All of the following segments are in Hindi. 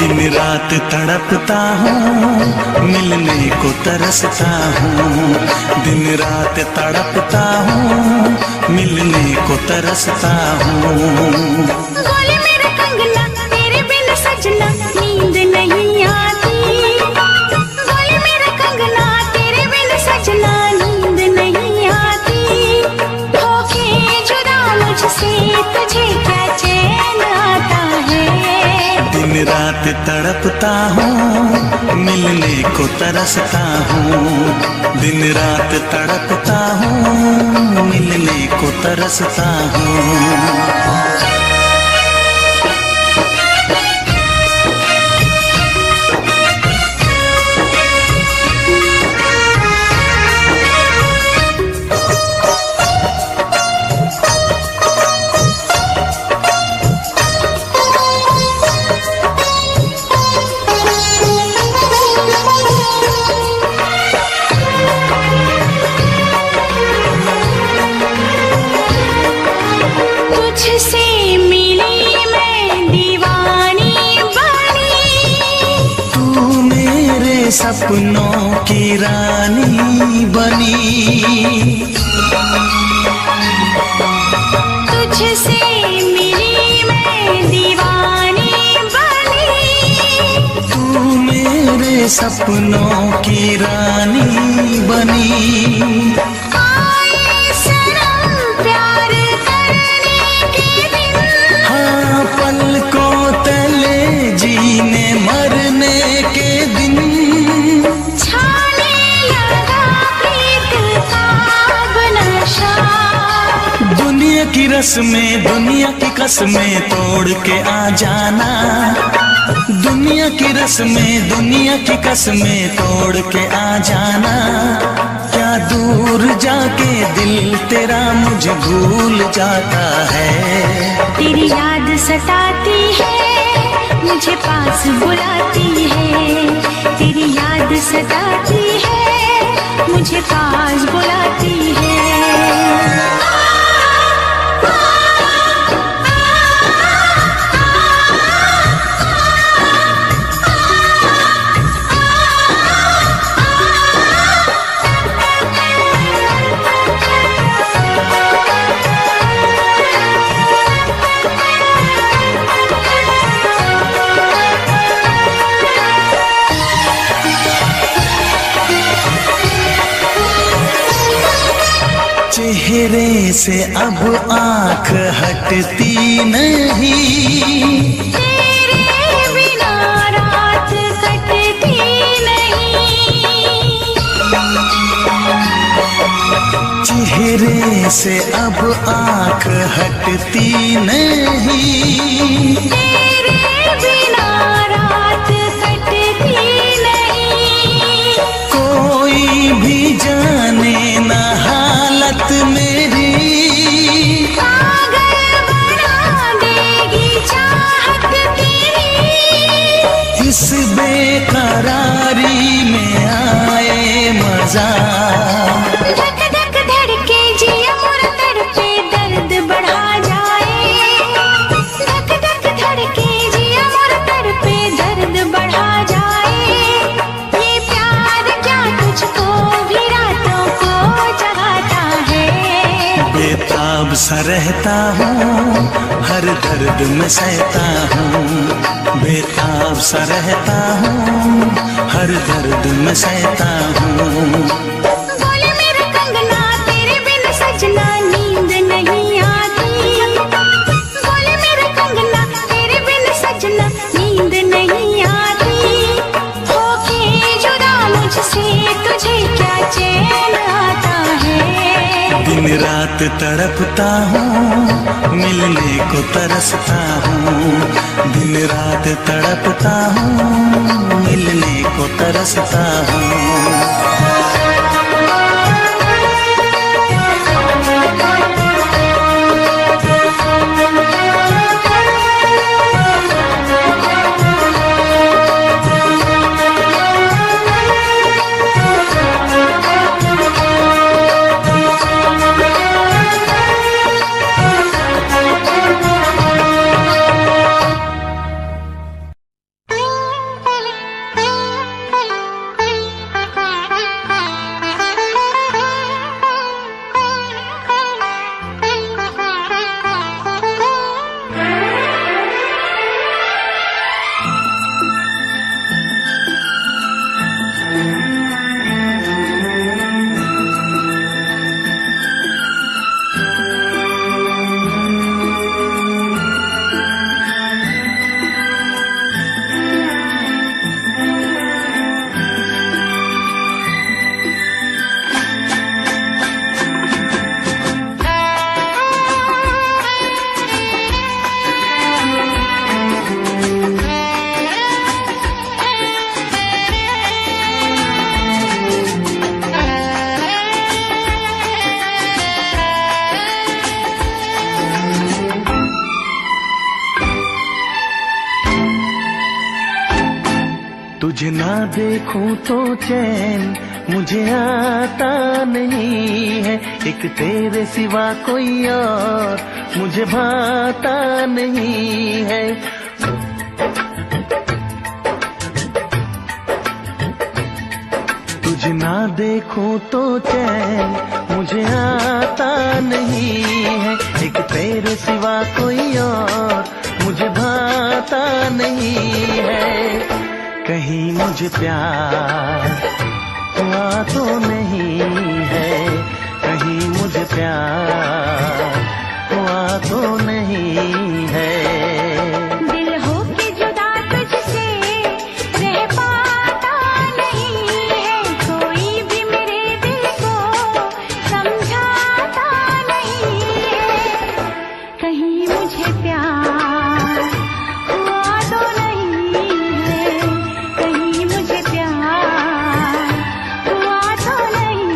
दिन रात तड़पता हूँ, मिलने को तरसता हूँ। दिन रात तड़पता हूँ, मिलने को तरसता हूँ। बोले मेरा कंगना तेरे बिन सजना नींद नहीं आती। बोले मेरा कंगना तेरे बिन सजना नींद नहीं आती। होके जुदा मुझसे तुझे क्या चैन आता है। दिन रात तड़पता हूँ, मिलने को तरसता हूँ। दिन रात तड़पता हूँ, मिलने को तरसता हूँ। तुझसे मिली मैं दीवानी बनी। तू मेरे सपनों की रानी बनी। तुझसे मिली मैं दीवानी बनी। तू मेरे सपनों की रानी बनी। आए सनम प्यार करने के दिन। हाँ, पलकों तले जीने मरने के दिन। छाने लगा प्रीत का अब नशा। दुनिया की रस्में, दुनिया की कसमें तोड़ के आ जाना। दुनिया की रस्में, दुनिया की कसमें तोड़ के आ जाना। क्या दूर जाके दिल तेरा मुझे भूल जाता है। तेरी याद सताती है, मुझे पास बुलाती है। तेरी याद सताती है, मुझे पास बुलाती है। चेहरे से अब आँख हटती नहीं। तेरे बिना रात कटती नहीं। चेहरे से अब आँख हटती नहीं। तेरे बिना रात कटती नहीं। कोई भी जाने ना हालत मेरी। पागल बना देगी चाहत तेरी। इस बेकरारी में आए मजा। धक धक धड़के जिया मोर तड़पे दर्द बढ़ा जाए। धक धक धड़के जिया मोर तड़पे दर्द बढ़ा जाए। ये प्यार क्या तुझको भी रातों को जगाता है। बेताब सा रहता हूँ, हर दर्द में सहता हूँ। बेताब सा रहता हूँ, हर दर्द में सहता हूँ। बोले मेरा कंगना तेरे बिन सजना नींद नहीं आती। बोले मेरा कंगना तेरे बिन सजना नींद नहीं आती। होके जुदा मुझसे तुझे क्या चैन आता है। दिन रात तड़पता हूँ, मिलने को तरसता हूँ। दिन रात तड़पता हूँ, मिलने को तरसता हूँ। तुझे ना देखूं तो चैन मुझे आता नहीं है, एक तेरे सिवा कोई और मुझे भाता नहीं है। तुझे ना देखूं तो चैन मुझे आता नहीं है, एक तेरे सिवा कोई और मुझे भाता नहीं है। कहीं मुझे प्यार हुआ तो नहीं है, कहीं मुझे प्यार हुआ तो नहीं है। दिल हो के जुदा तुझसे रह पाता नहीं है, कोई भी मेरे दिल को समझाता नहीं है। कहीं मुझे प्यार हुआ तो नहीं है, कहीं मुझे प्यार हुआ तो नहीं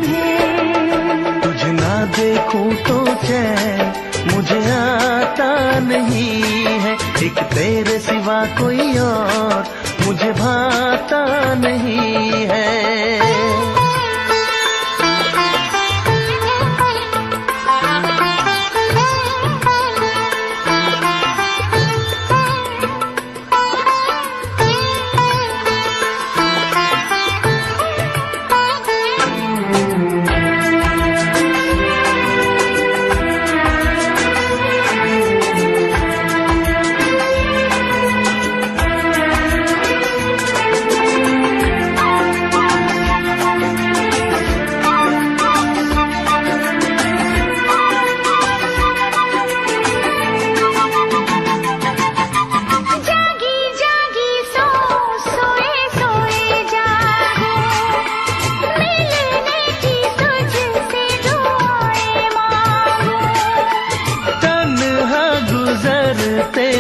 है। तुझे ना देखूं तो चैन मुझे आता नहीं है, एक तेरे सिवा कोई और मुझे भाता नहीं है।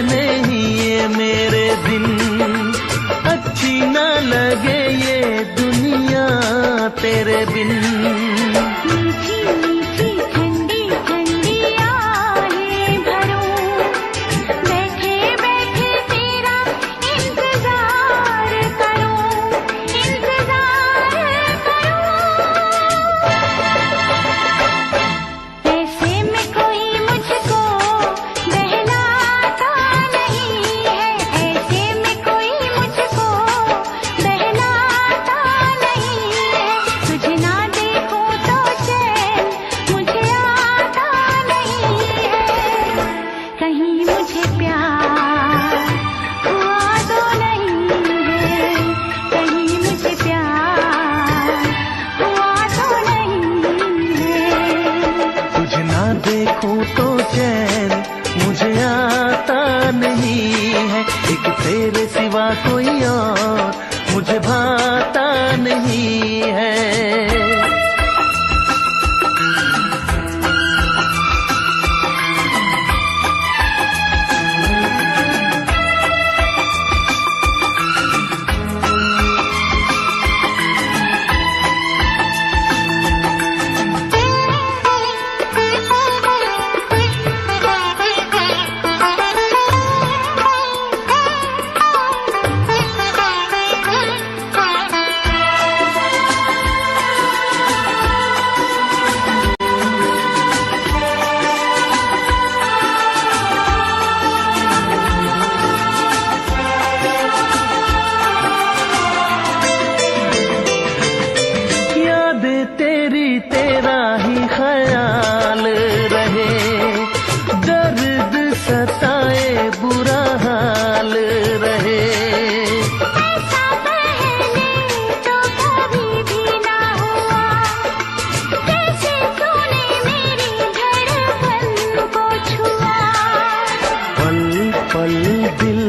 नहीं ये मेरे दिन अच्छी न लगे ये दुनिया तेरे बिन। मीठी मीठी ठंडी ठंडी आहें भरूं, बैठे बैठे तेरा इंतजार करूं, इंतजार करूं। ऐसे में कोई मुझको बहलाता नहीं है, ऐसे में कोई मुझको बहलाता नहीं है। तुझे ना देखूं तो चैन मुझे आता नहीं है, कहीं मुझे प्यार हुआ तो नहीं है, कहीं मुझे प्यार हुआ तो नहीं है। तुझे ना देखूं तो चैन मुझे आता नहीं है, एक तेरे सिवा कोई और मुझे भाता नहीं है। तेरा ही ख्याल रहे, दर्द सताए बुरा हाल रहे। ऐसा पहले तो कभी भी ना हुआ, कैसे तूने मेरी धड़कन को छुआ। पल पल दिल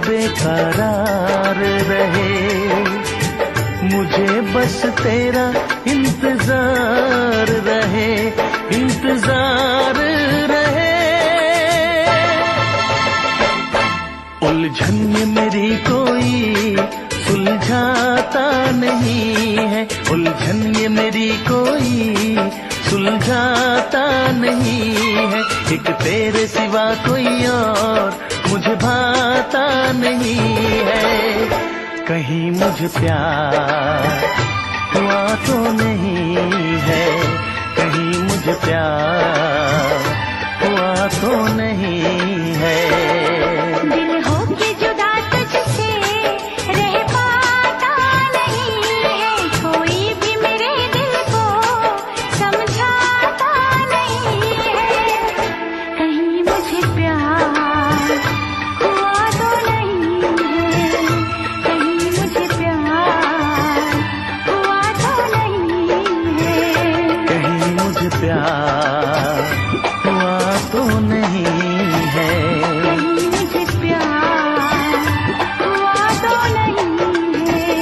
बेकरार रहे, मुझे बस तेरा इंतजार रहे, इंतजार रहे। उलझन में मेरी कोई सुलझाता नहीं है, उलझन ये मेरी कोई सुलझाता नहीं है, एक तेरे सिवा कोई और मुझे भाता नहीं है। कहीं मुझे प्यार हुआ तो नहीं है, कहीं मुझे प्यार हुआ तो नहीं है। दिल हो के जुदा तुझसे रह पाता नहीं है, कोई भी मेरे दिल को समझाता नहीं है। कहीं मुझे प्यार हुआ तो नहीं है, कहीं मुझे प्यार हुआ तो नहीं है। कहीं मुझे प्यार हुआ तो नहीं है, कहीं मुझे प्यार हुआ तो नहीं है।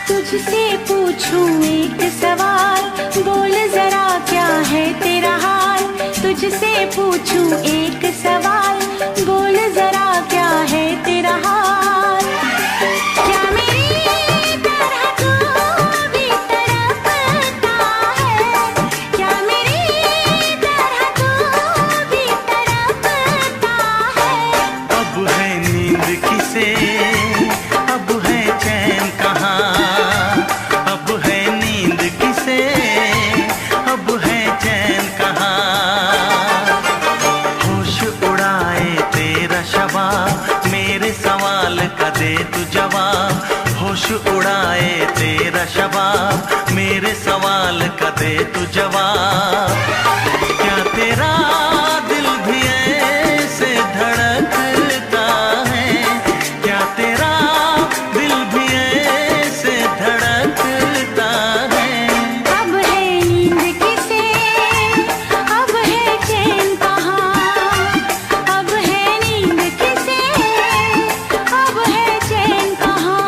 तुझसे पूछूं एक सवाल, बोल जरा क्या है तेरा हाल। तुझसे पूछूं एक सवाल, बोल जरा क्या है तेरा हाल। क्या मेरी तरह तू भी तड़पता है, क्या मेरी तरह तू भी तड़पता है। अब है नींद किसे, अब है चैन कहाँ, अब है नींद किसे, अब है चैन कहाँ। होश उड़ाए तेरा शबाब, मेरे सवाल का दे तू जवाब। होश उड़ाए तेरा शबाब, मेरे सवाल का दे तू जवाब। क्या तेरा दिल भी ऐसे धड़कता है, क्या तेरा दिल भी ऐसे धड़कता है। अब है नींद किसे, अब है चैन कहाँ। अब है नींद किसे, अब है चैन कहाँ।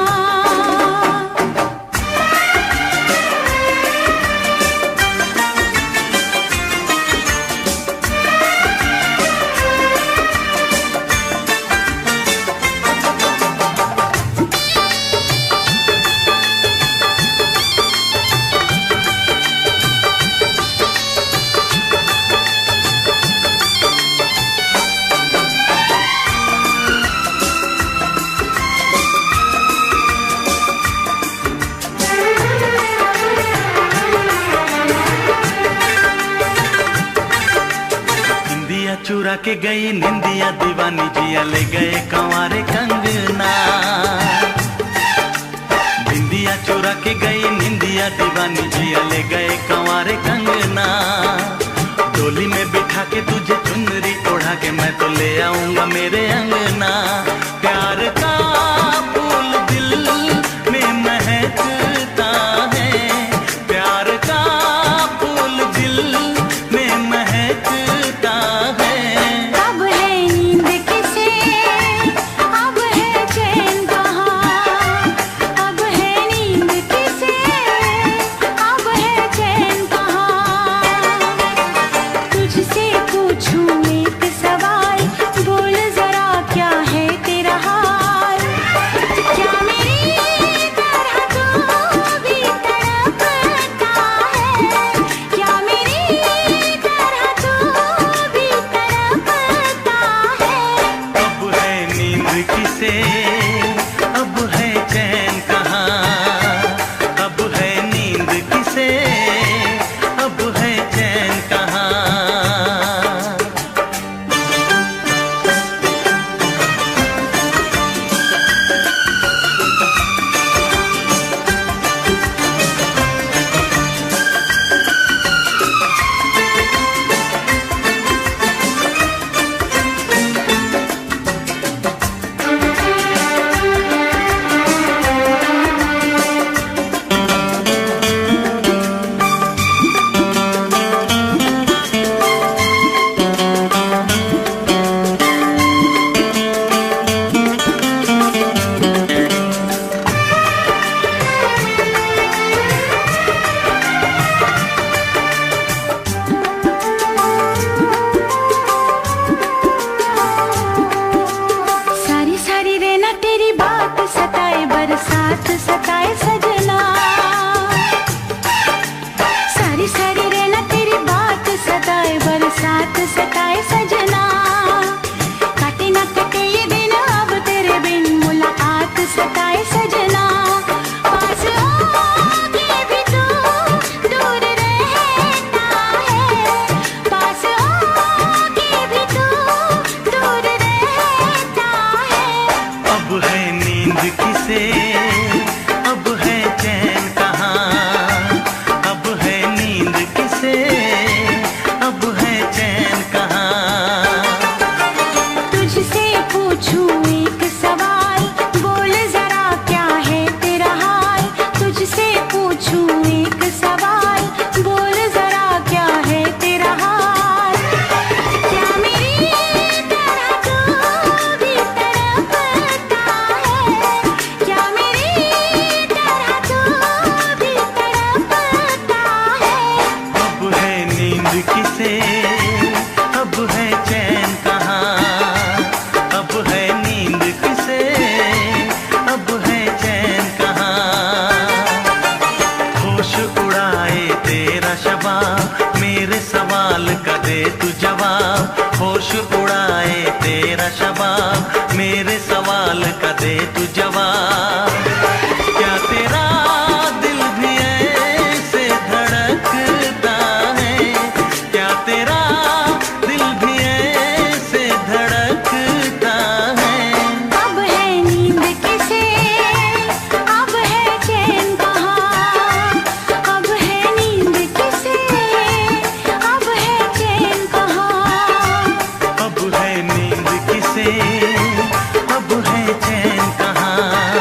इंदिया चुरा के गई निंदिया, दीवानी जिया ले गए कंवारे कंगना। बिंदिया चुरा के गई निंदिया, दीवानी जिया ले गए कंवारे कंगना। डोली में बिठा के तुझे चुनरी ओढ़ा के मैं तो ले आऊंगा मेरे अंगना। प्यार का फूल दिल में महकता है, प्यार का फूल दिल में महकता है। अब है नींद किसे, अब है चैन कहाँ। अब है नींद किसे, अब है चैन कहाँ। तुझसे पूछूं एक सवाल, बोल जरा क्या बरसात सताए सजना। सारी सारी रहना तेरी बात सताए बरसात सताए सजना। काटे ना कटे ये दिन अब तेरे बिन मुलाकात सताए सजना। पास आके भी तू दूर रहता है, पास आके भी तू दूर रहता है। अब है नींद किसे, अब है चैन कहाँ, अब है नींद किसे, अब है चैन कहाँ। तुझसे पूछूं एक सवाल, बोल जरा क्या है तेरा हाल। तुझसे पूछूं एक सवाल, बोल जरा क्या है तेरा हाल। क्या मेरी तरह तू भी तड़पता है, क्या मेरी तरह तू भी तड़पता है। अब है नींद किसे, अब है चैन कहाँ, अब है नींद किसे, अब है चैन कहाँ। होश उड़ाए तेरा शबाब, मेरे सवाल का दे तू जवाब। होश उड़ाए तेरा शबाब, मेरे सवाल का दे तू जवाब। क्या तेरा दिल भी ऐसे धड़कता है, क्या तेरा दिल भी ऐसे धड़कता है। अब है नींद किसे, अब है चैन कहाँ। अब है नींद किसे, अब है चैन कहाँ। अब है नींद किसे, अब है चैन कहाँ।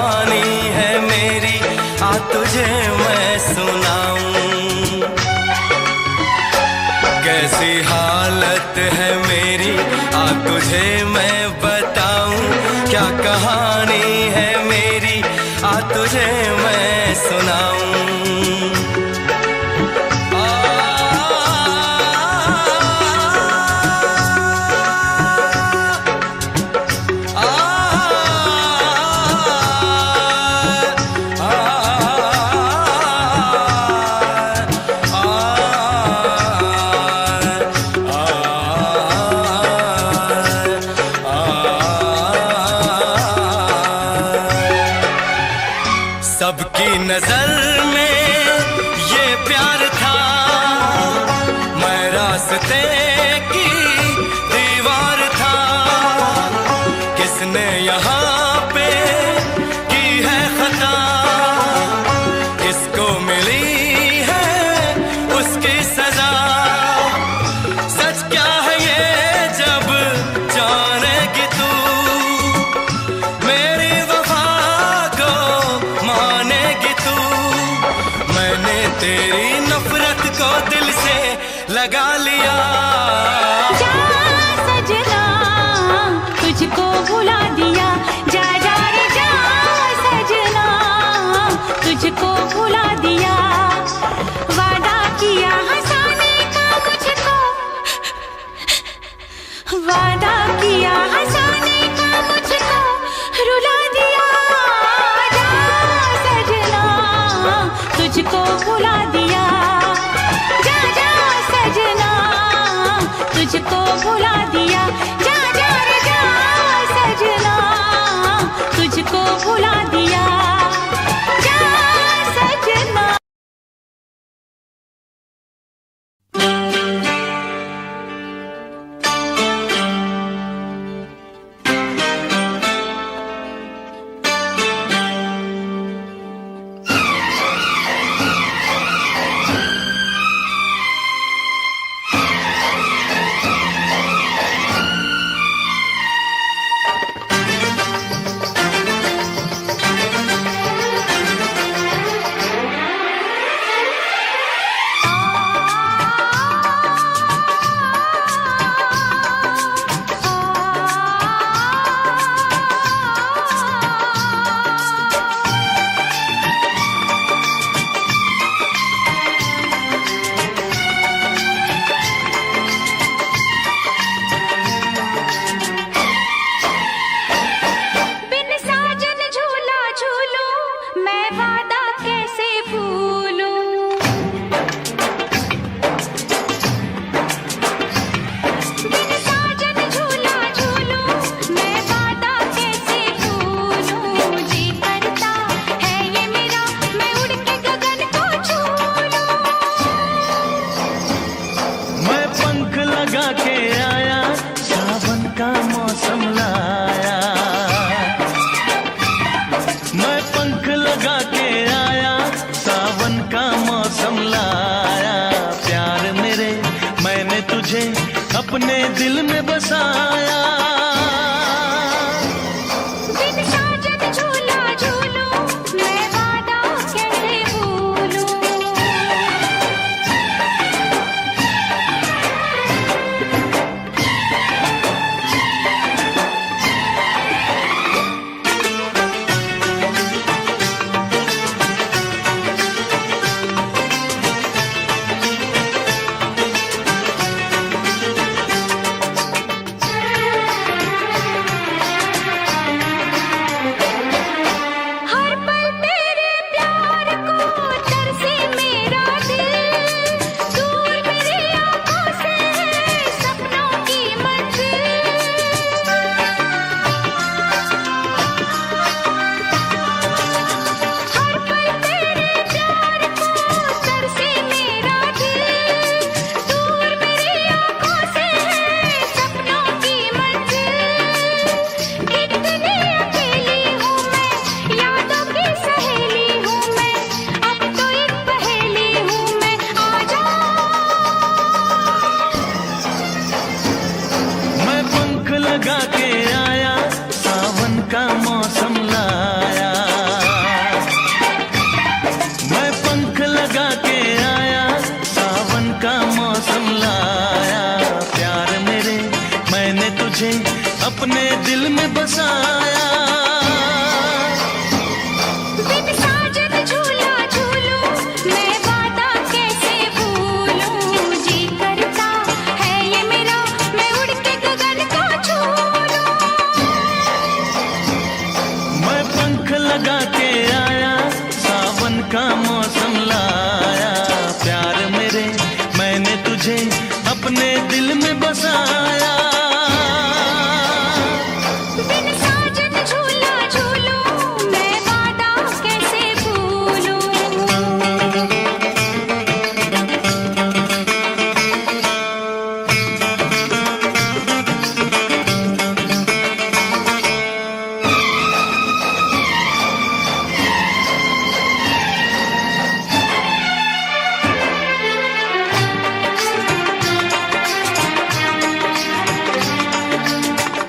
कहानी है मेरी, आ तुझे मैं सुनाऊं। कैसी हालत है मेरी, आ तुझे मैं बताऊं। क्या कहानी है मेरी, आ तुझे मैं सुनाऊं। सबकी नजर में ये प्यार था, मैं रास्ते की दीवार था। किसने यहाँ पे की है खता, किसको मिली है उसकी सजा। सच क्या है ये जब जानेगी तू, मेरी वफा को मानेगी तू। मैंने तेरी नफरत को दिल से लगा लिया। जा सजना तुझको भुला दिया, जा जा रे जा सजना तुझको भुला दिया। वादा किया हंसाने का मुझको, वादा किया हंसाने का मुझको रुला दिया। जा सजना तुझको भुला दिया, जा जा सजना तुझको भुला दिया। जा जा रे जा सजना तुझको भुला दिया, जा सजना। बिन साजन झूला झूलूं मैं वादा कैसे भूलूं। बिन साजन झूला झूलूं मैं वादा कैसे भूलूं। जी करता है ये मेरा मैं उड़ के गगन को छू लूं। मैं पंख लगा के आया, सावन का मौसम लाया। मैं पंख लगा के आया, सावन का मौसम लाया। प्यार मेरे मैंने तुझे अपने दिल में बसाया। बिन साजन झूला झूलूं मैं वादा कैसे भूलूं। लगा के आया, सावन का मौसम लाया। प्यार मेरे मैंने तुझे अपने दिल में बसाया। बिन साजन झूला झूलूं, मैं वादा कैसे भूलूं।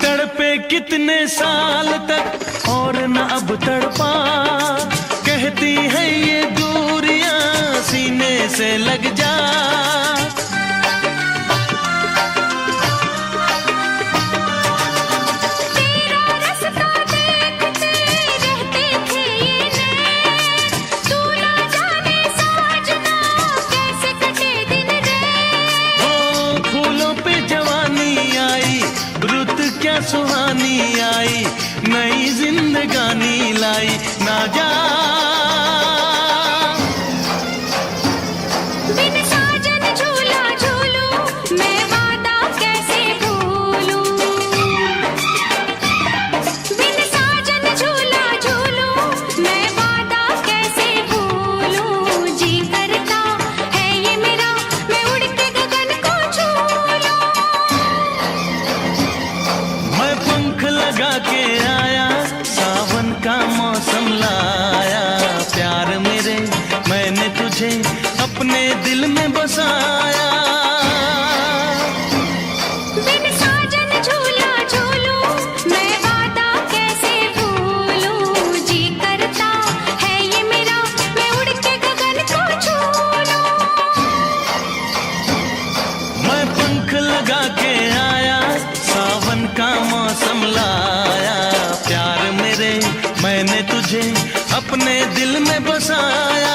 तड़पे कितने साल तक और न अब तड़पा, कहती है ये दूरियां सीने से लग जा। तेरा रास्ता देखते रहते थे ये नैन, तू ना जाने साजना कैसे कटे दिन रैन। ओ फूलों पे जवानी आई, रुत क्या सुहानी आई, नई जिंदगानी लाई। ना जा बिन साजन झूला झूलूं, मैं वादा कैसे भूलूं। बिन साजन झूला झूलूं, मैं वादा कैसे भूलूं। जी करता है ये मेरा, मैं उड़ के गगन को छू लूं। मैं पंख लगा के आया, सावन का मौसम लाया। प्यार मेरे मैंने तुझे अपने दिल में बसाया। बिन साजन झूला झूलूं, मैं वादा कैसे भूलूं। जी करता है ये मेरा, मैं उड़ के गगन को छू लूं। मैं पंख लगा के आया, सावन का मौसम लाया। प्यार मेरे मैंने तुझे अपने दिल में बसाया।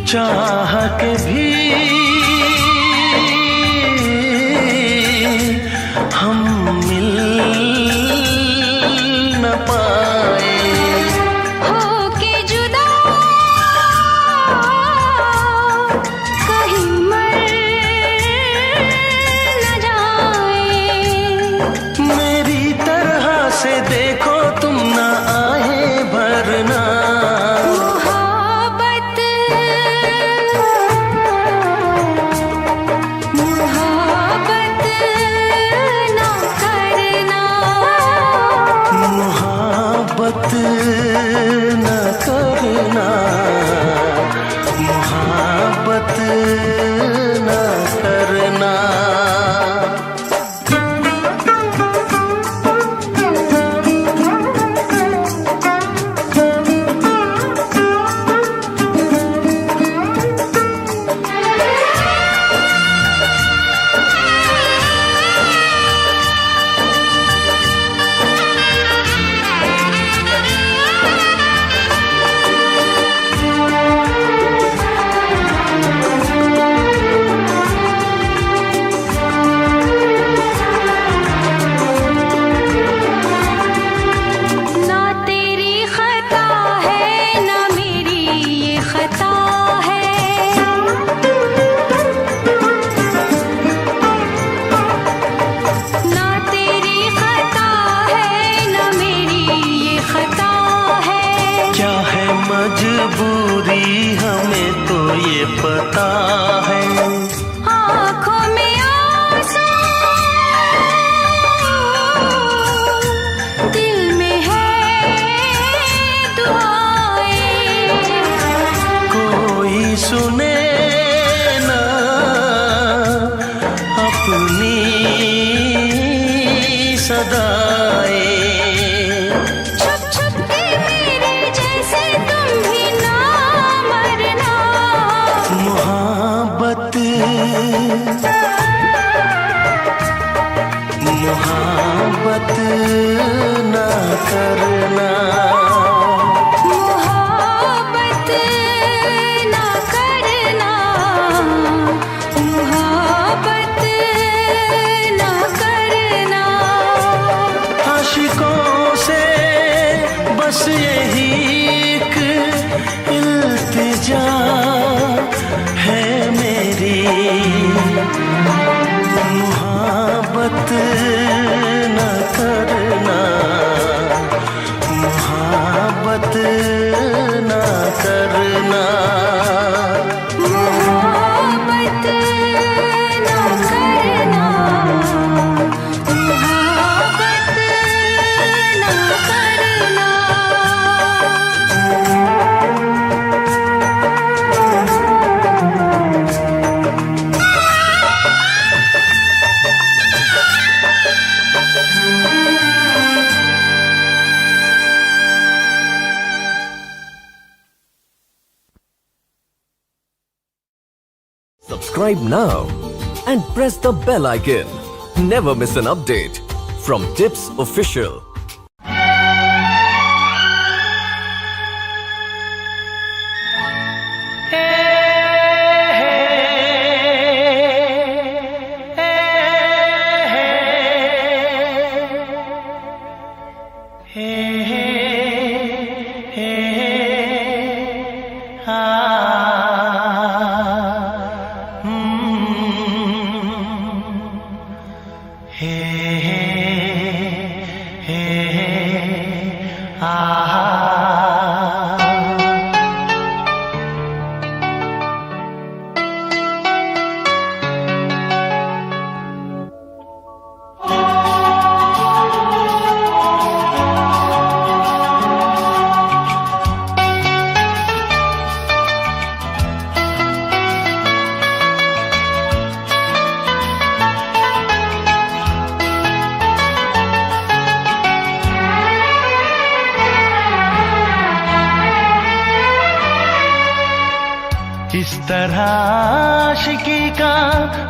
चाह के भी हम मिल न पाए। होके जुदा कहीं मर न जाए। मेरी तरह से देखो तुम ना आए भरना। मोहब्बत न करना, मोहब्बत न करना। मजबूरी हमें तो ये पता है। आँखों में आंसू, दिल में है दुआएं। कोई सुने ना अपनी सदाएं। मोहब्बत न करना, मोहब्बत न करना, मोहब्बत न करना। आशिकों से बस यही एक इल्तिजा है मेरी। मोहब्बत न करना, मोहब्बत न करना। मोहब्बत न करना, मोहब्बत न करना। Subscribe now and press the bell icon. Never miss an update from Tips Official. इस तरह आशिकी का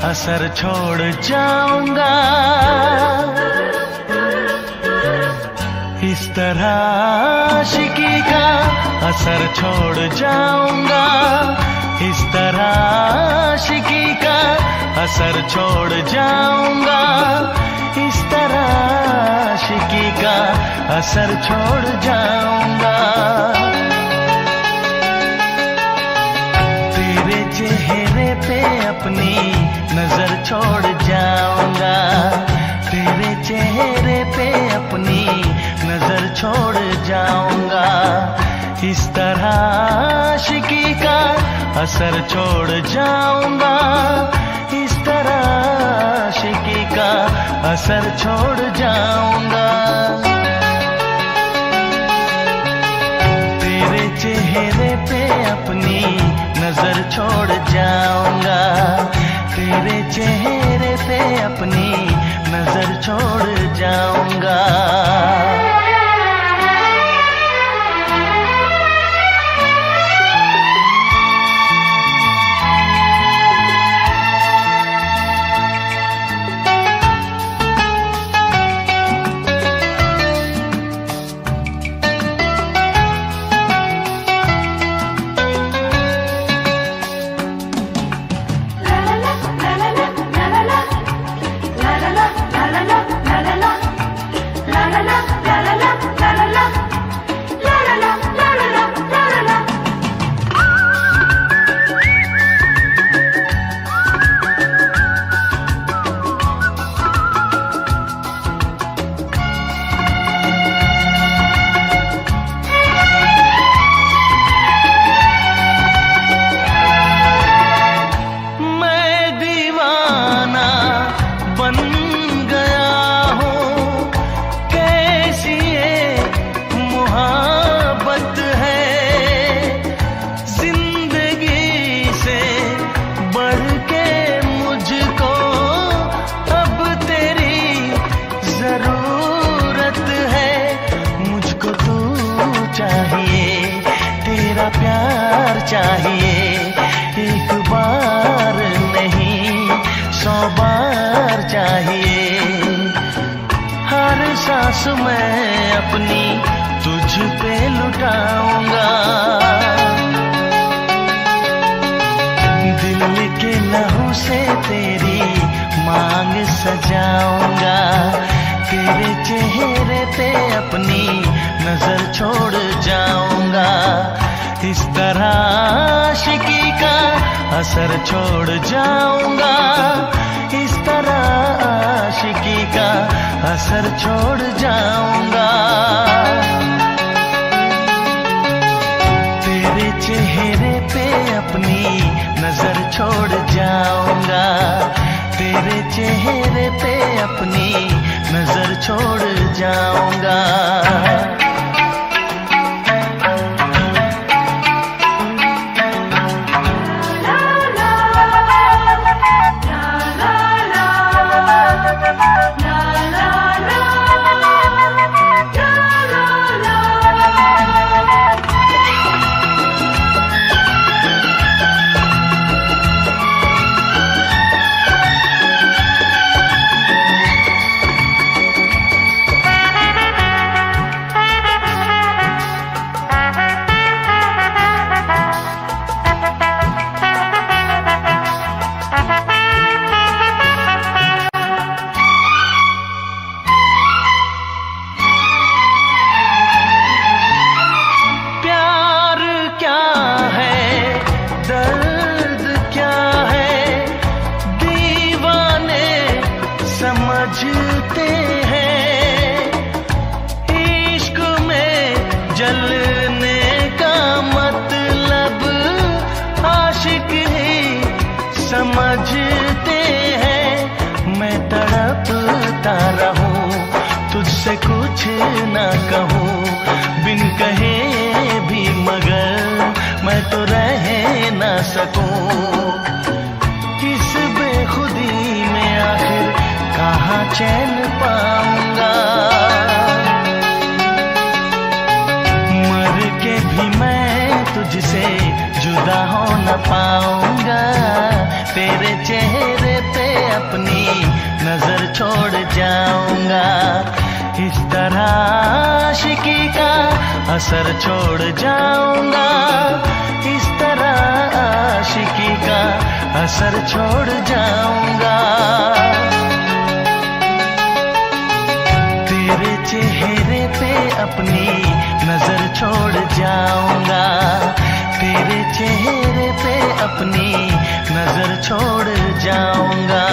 असर छोड़ जाऊंगा, इस तरह आशिकी का असर छोड़ जाऊंगा। इस तरह आशिकी का असर छोड़ जाऊंगा, इस तरह आशिकी का असर छोड़ जाऊंगा। तेरे चेहरे पे अपनी नजर छोड़ जाऊंगा, तेरे चेहरे पे अपनी नजर छोड़ जाऊंगा। इस तरह आशिकी का असर छोड़ जाऊंगा, इस तरह आशिकी का असर छोड़ जाऊंगा। तेरे चेहरे पे अपनी नजर छोड़ जाऊंगा, तेरे चेहरे पे अपनी नजर छोड़ जाऊंगा। प्यार चाहिए, एक बार नहीं 100 बार चाहिए। हर सांस मैं अपनी तुझ पे लुटाऊंगा, दिल के लहू से तेरी मांग सजाऊंगा। तेरे चेहरे पे अपनी नजर छोड़ जाऊंगा, इस तरह आशिकी का असर छोड़ जाऊंगा, इस तरह आशिकी का असर छोड़ जाऊंगा। तेरे चेहरे पे अपनी नजर छोड़ जाऊंगा, तेरे चेहरे पे अपनी नजर छोड़ जाऊंगा। समझते हैं इश्क में जलने का मतलब आशिक ही समझते हैं। मैं तड़पता रहूं तुझसे कुछ ना कहूं, बिन कहे भी मगर मैं तो रह ना सकूं। इस बेखुदी में आखिर कहाँ चैन पाऊंगा, मर के भी मैं तुझसे जुदा हो न पाऊंगा। तेरे चेहरे पे अपनी नजर छोड़ जाऊंगा, इस तरह आशिकी का असर छोड़ जाऊंगा, इस तरह असर छोड़ जाऊंगा। तेरे चेहरे पे अपनी नजर छोड़ जाऊंगा। तेरे चेहरे पे अपनी नजर छोड़ जाऊंगा।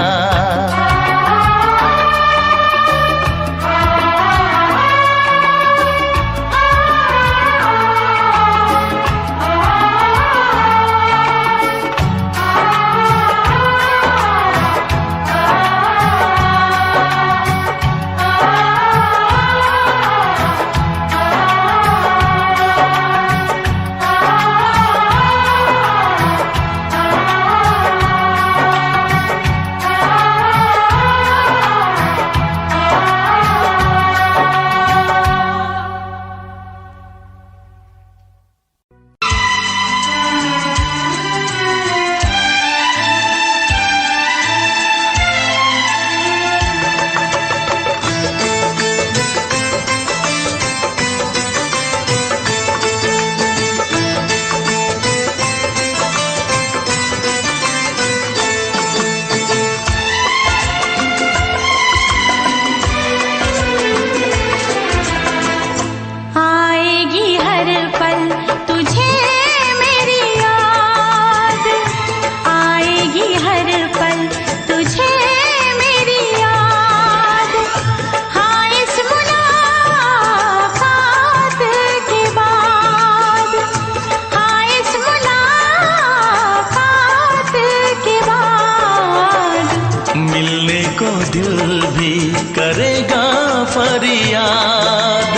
करेगा फरियाद,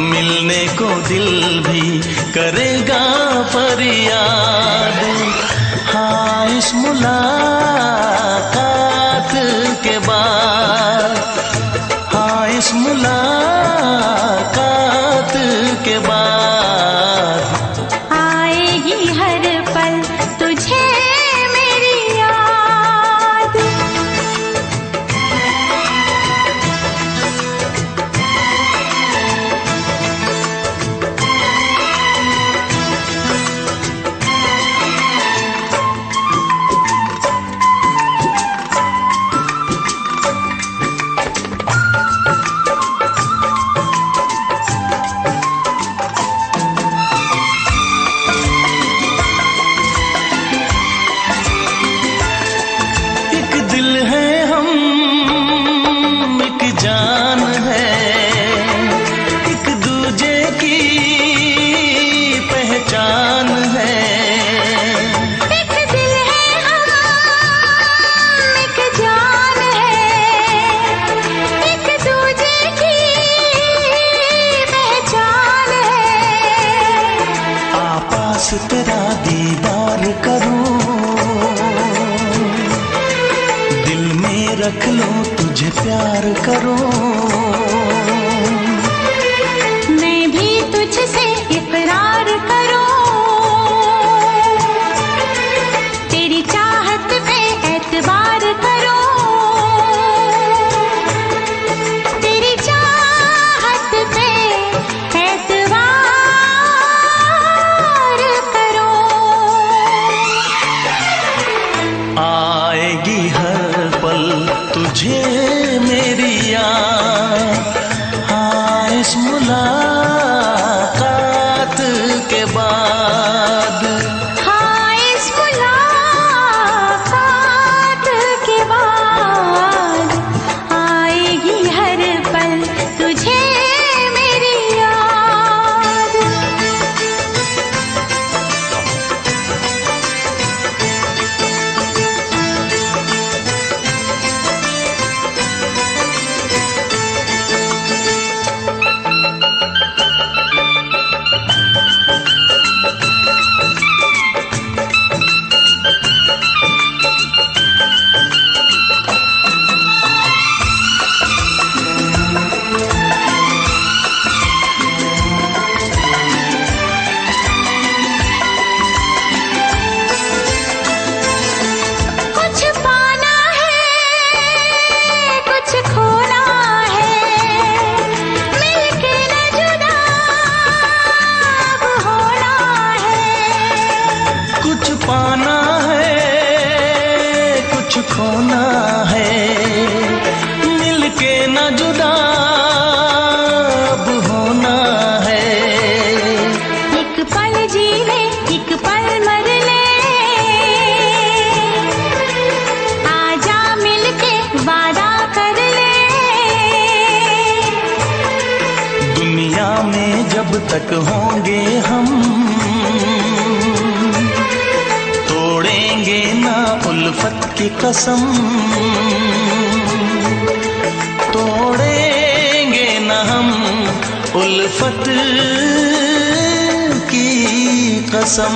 मिलने को दिल भी करेगा फरियाद। हाँ इस मुलाकात के बाद, हाँ इस मुलाकात के बाद आएगी हर पल तुझे मेरी याद। तेरा दीदार करूं, दिल में रख लूं तुझे प्यार करूं। मैं भी तुझसे इकरार करूं, तेरी चाहत पे एतबार करूं। तेरी चाहत पे एतबार करो। आएगी हर पल तुझे मेरी याद, कुछ खोना है, मिलके न जुदा अब होना है। एक पल जी ले, एक पल मर ले, आजा मिलके वादा कर ले। दुनिया में जब तक होंगे हम, तोड़ेंगे ना उल्फत की कसम, तोड़ेंगे ना हम उल्फत की कसम।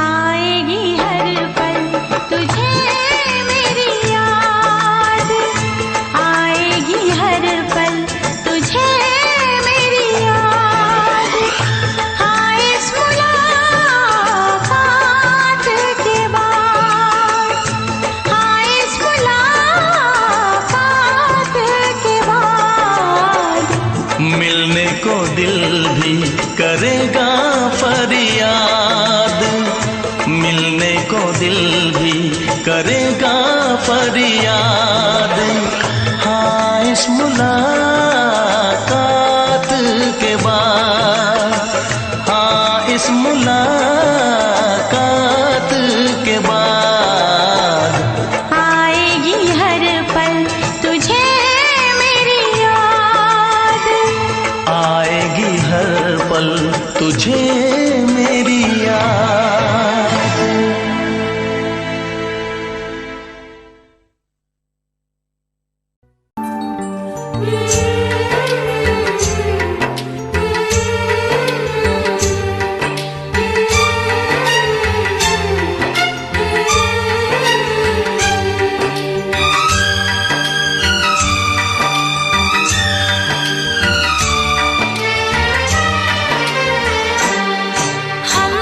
आएगी हर पल तुझे मेरी याद, आएगी हर पल तुझे मेरी याद। हाँ इस मुलाकात के बाद, हाँ इस मुलाकात के बाद, मिलने को दिल भी करेगा फरियाद, मिलने को दिल भी करेगा फरियाद। हाँ इस मुलाकात के बाद, हाँ इस मुलाकात के बाद, आएगी हर पल तुझे मेरी याद, आएगी हर पल तुझे मेरी याद। हम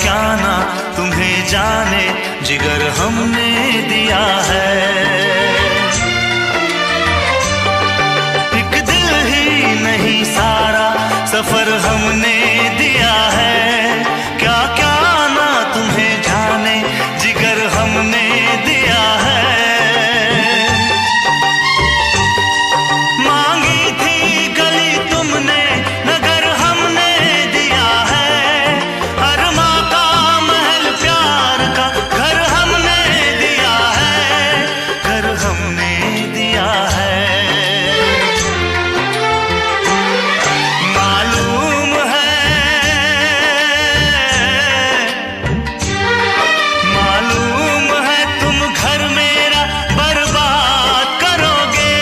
क्या ना तुम्हें जाने जिगर हमने दिया है। एक दिल ही नहीं सारा सफर हमने दिया है। क्या क्या ना तुम्हें जाने जिगर हमने दिया है। मांगी थी गली तुमने नगर हमने दिया है। अरमा का महल प्यार का घर हमने दिया है। घर हमने दिया है। मालूम है तुम घर मेरा बर्बाद करोगे।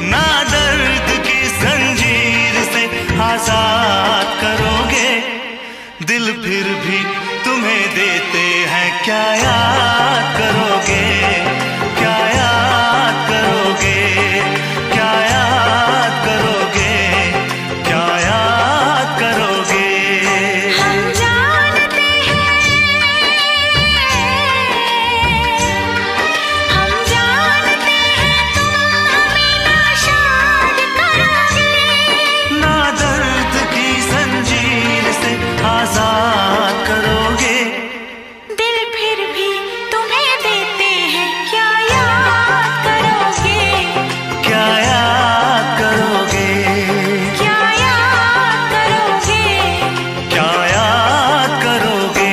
ना दर्द की जंजीर से आजाद करोगे। दिल फिर भी तुम्हें देते हैं क्या याद करोगे। क्या याद करोगे। क्या याद करोगे। क्या याद करोगे। हम जानते हैं तुम हमें नाशाद करोगे। ना दर्द की जंजीर से आजाद करोगे। दिल फिर भी तुम्हें देते हैं क्या याद करोगे। क्या याद करोगे। क्या याद करोगे। क्या याद करोगे।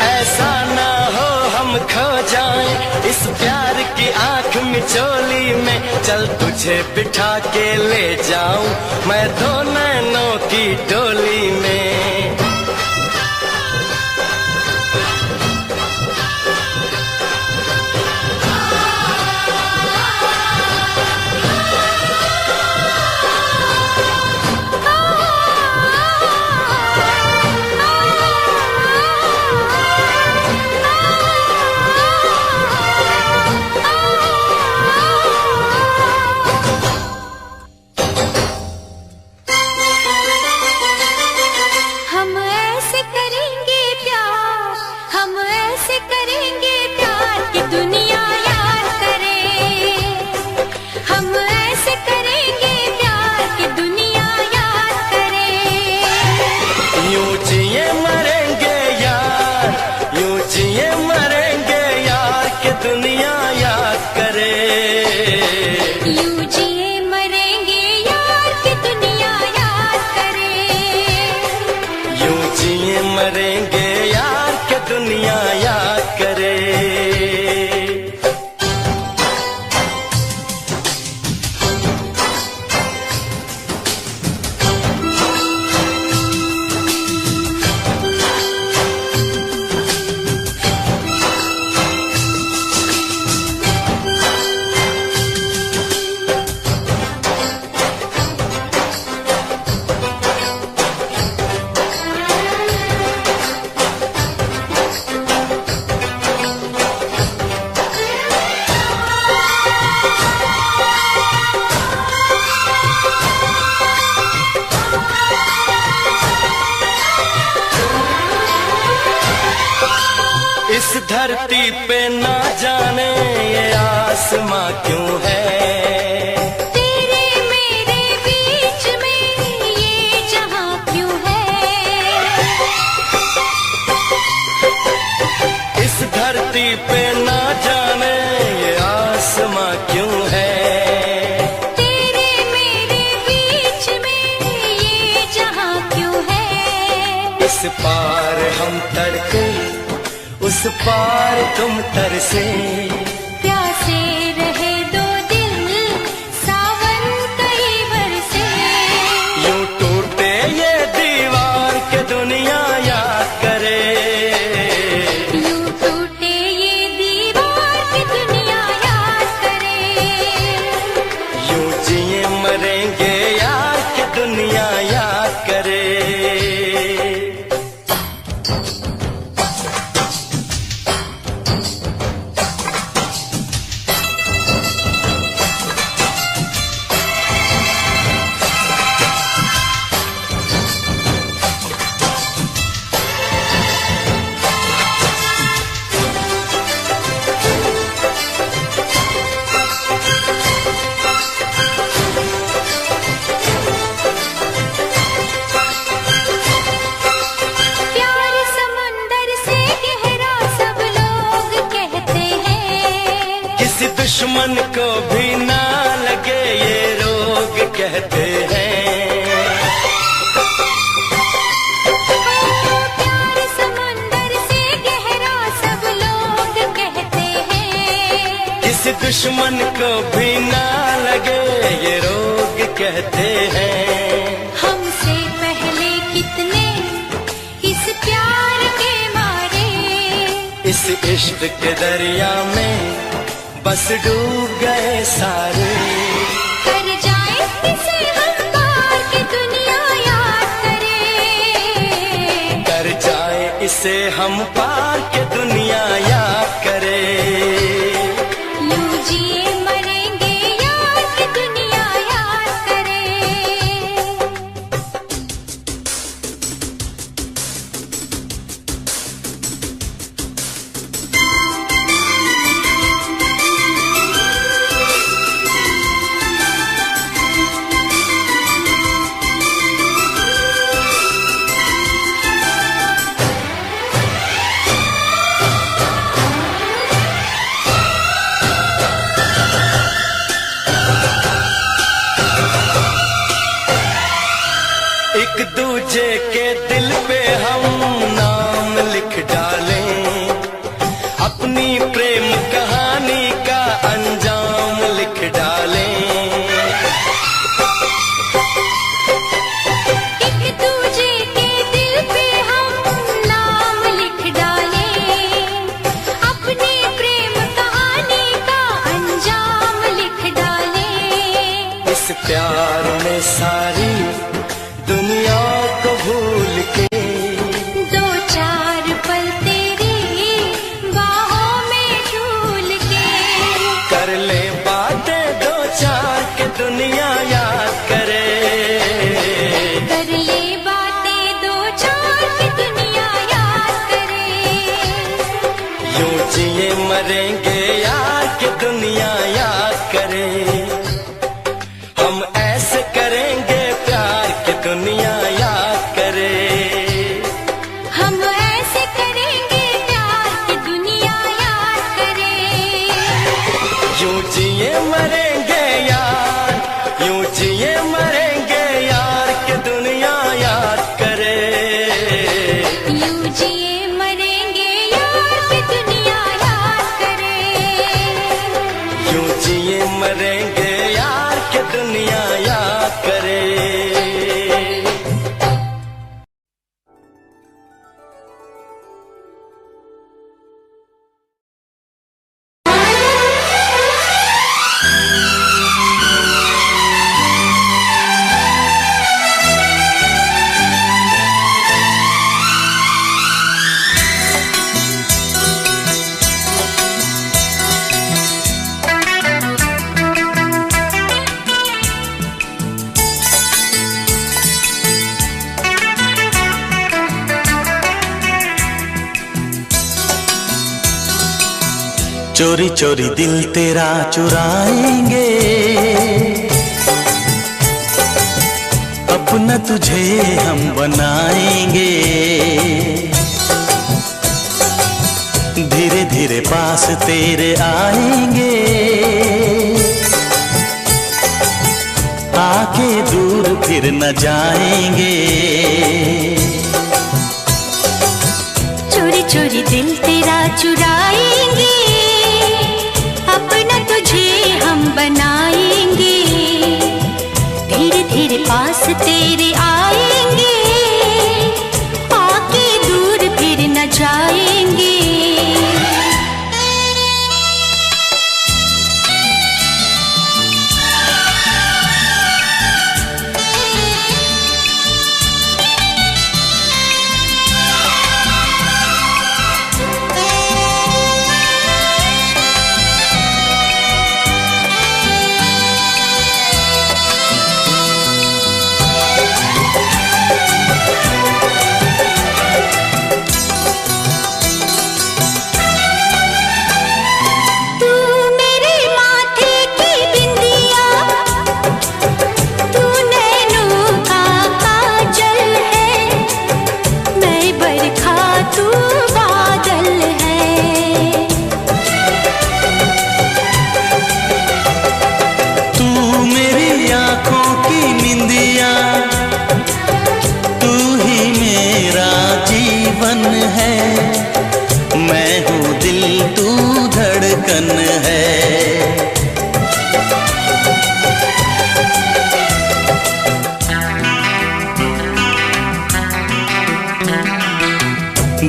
ऐसा ना हो हम खो जाएं इस प्यार की आंख मिचोली में। चल तुझे बिठा के ले जाऊं मैं दो नैनों की डोली में। धरती पे ना जाने ये आसमां क्यों है, तेरे मेरे बीच में ये जहां क्यों है। इस धरती पे ना जाने ये आसमां क्यों है, तेरे मेरे बीच में ये जहां क्यों है। इस पार हम तड़के उस पार तुम तरसे, प्यासे रहे दो दिल सावन कई बरसे। यूं टूटे ये दीवार के दुनिया याद करे, यूं टूटे ये दीवार की दुनिया याद करे। यूं जिए मरेंगे यार के दुनिया याद करे। प्यार समंदर से गहरा सब लोग कहते हैं, किसी दुश्मन को भी ना लगे ये रोग कहते हैं। प्यार समंदर से गहरा सब लोग कहते हैं, किसी दुश्मन को भी ना लगे ये रोग कहते हैं। हमसे पहले कितने इस प्यार के मारे, इस इश्क के दरिया में बस डूब गए सारे, कर जाए इसे हम पार की दुनिया याद करे। कर जाए इसे हम पार के दुनिया याद करे। यूं जिए मरेंगे यार की दुनिया याद करे। एक दूजे के दिल पे हम नाम लिख डालें, अपनी प्रेम कहानी का अंजाम लिख डालें। एक दूजे के दिल पे हम नाम लिख डालें, अपनी प्रेम कहानी का अंजाम लिख डालें। इस प्यार में सारी दुनिया को भूल के दो चार पल तेरी बाहों में झूल के, कर ले बातें दो चार के दुनिया याद करे। कर ले बातें दो चार की दुनिया याद करे। यूं जिए मरेंगे यार के दुनिया याद करे। हम ऐसे करेंगे प्यार के दुनिया याद करे। हम ऐसे करेंगे प्यार की दुनिया याद करे। यूं जिए मरेंगे यार, यूं जिए मरेंगे यार के दुनिया याद करे। यूं जिए मरेंगे यार की दुनिया याद करे। यूं जिए मरेंगे यार के दुनिया याद करे। चोरी चोरी दिल तेरा चुराएंगे, अपना तुझे हम बनाएंगे। धीरे धीरे पास तेरे आएंगे, आके दूर फिर न जाएंगे। चोरी चोरी दिल तेरा चुराएंगे, अपना तुझे हम बनाएंगे। धीरे धीरे पास तेरे आएंगे, आके दूर फिर न जाएंगे।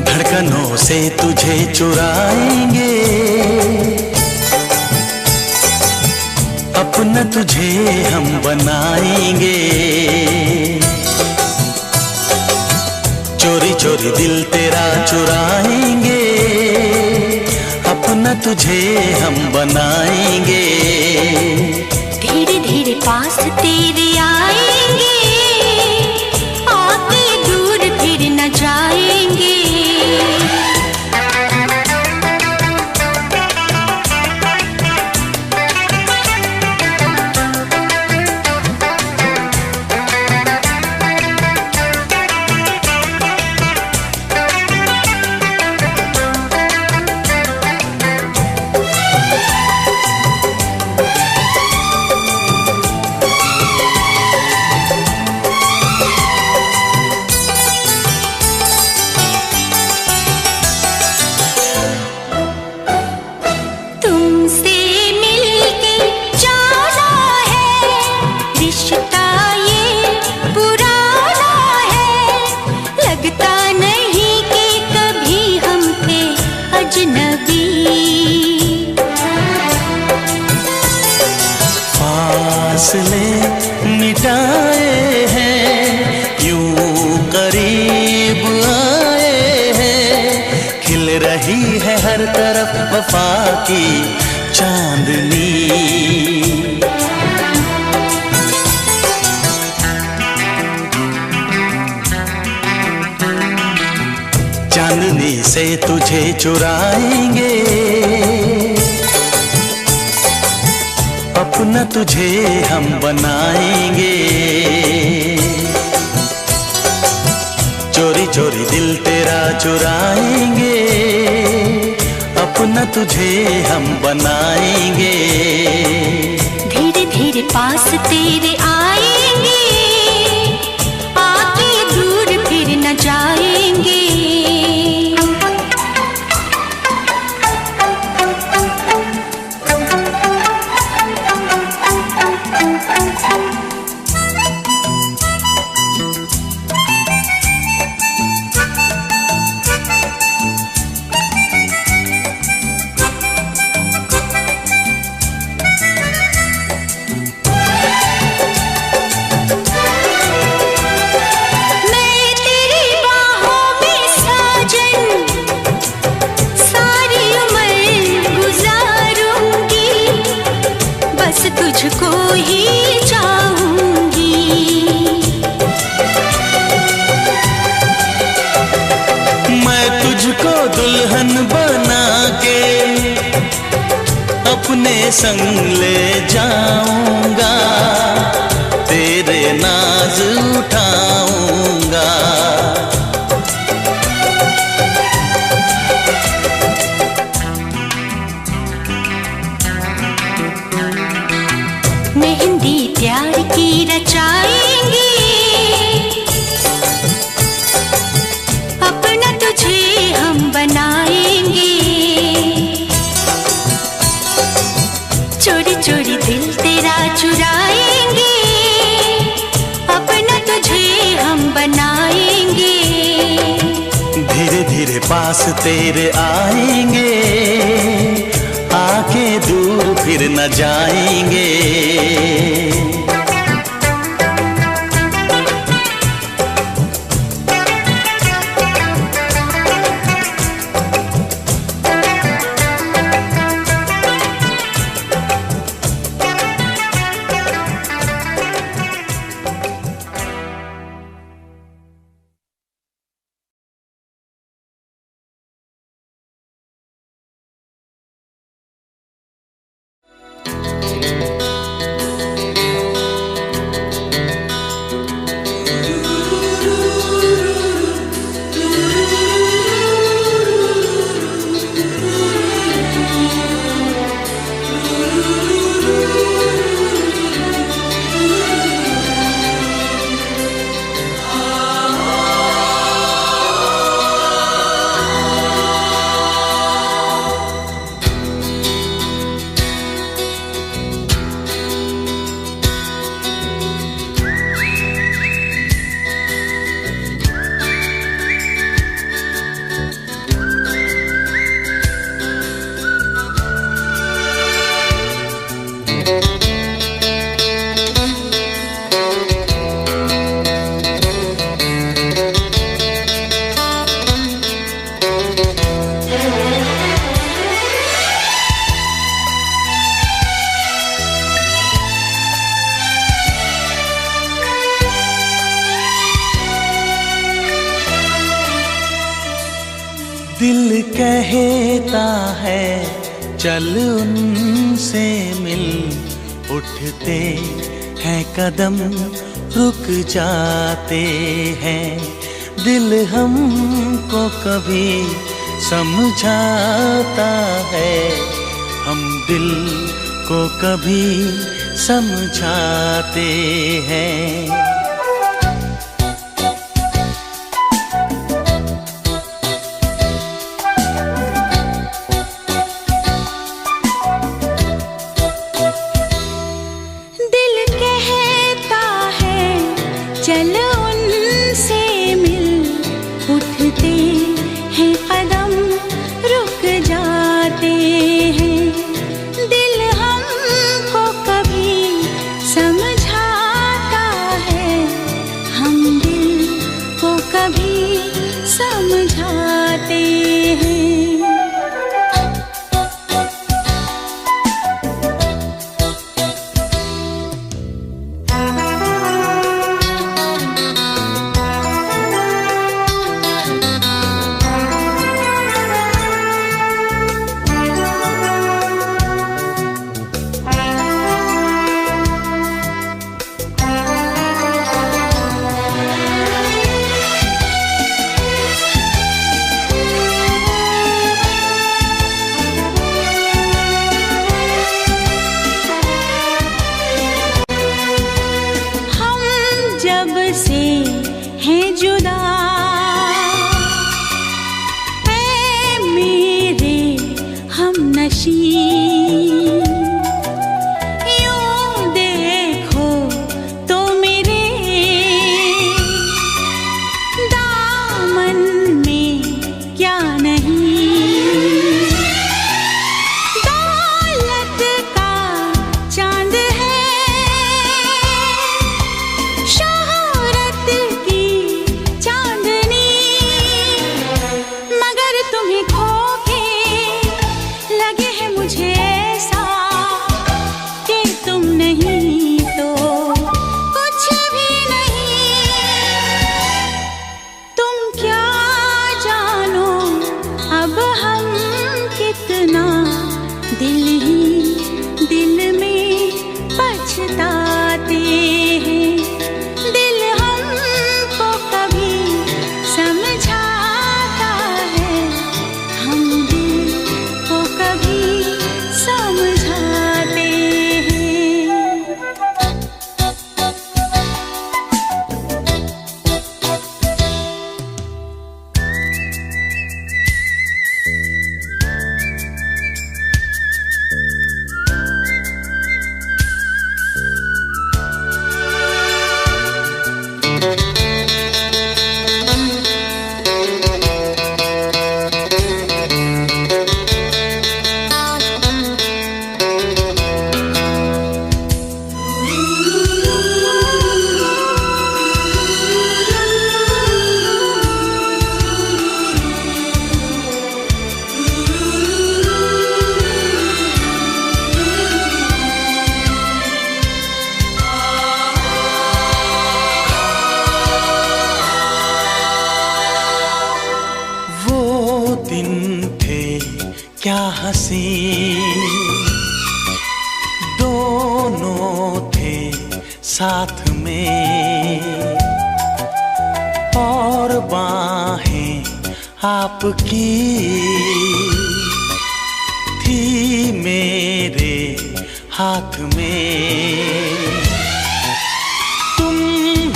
धड़कनों से तुझे चुराएंगे, अपना तुझे हम बनाएंगे। चोरी चोरी दिल तेरा चुराएंगे, अपना तुझे हम बनाएंगे। धीरे धीरे पास तेरे आएंगे, आके दूर फिर न जाएंगे। फासले मिटाए हैं, यूं करीब आए हैं। खिल रही है हर तरफ वफा की चांदनी। चांदनी से तुझे चुराएंगे, अपना तुझे हम बनाएंगे। चोरी चोरी दिल तेरा चुराएंगे, अपना तुझे हम बनाएंगे। धीरे धीरे पास तेरे आएंगे, आके दूर फिर न जाएंगे। मैं तेरी बाहों में अपने संग ले जाऊंगा, तेरे नाज उठाऊंगा। मेहंदी प्यार की रचाएंगे, अपना तुझे हम बनाएंगे। चोरी चोरी दिल तेरा चुराएंगे, अपना तुझे हम बनाएंगे। धीरे धीरे पास तेरे आएंगे, आके दूर फिर न जाएंगे। दिल कहता है चल उनसे मिल, उठते हैं कदम रुक जाते हैं। दिल हमको कभी समझाता है, हम दिल को कभी समझाते हैं। दिल हमको कभी समझाता है, हंसी दोनों थे साथ में, और बाहें आपकी थी मेरे हाथ में। तुम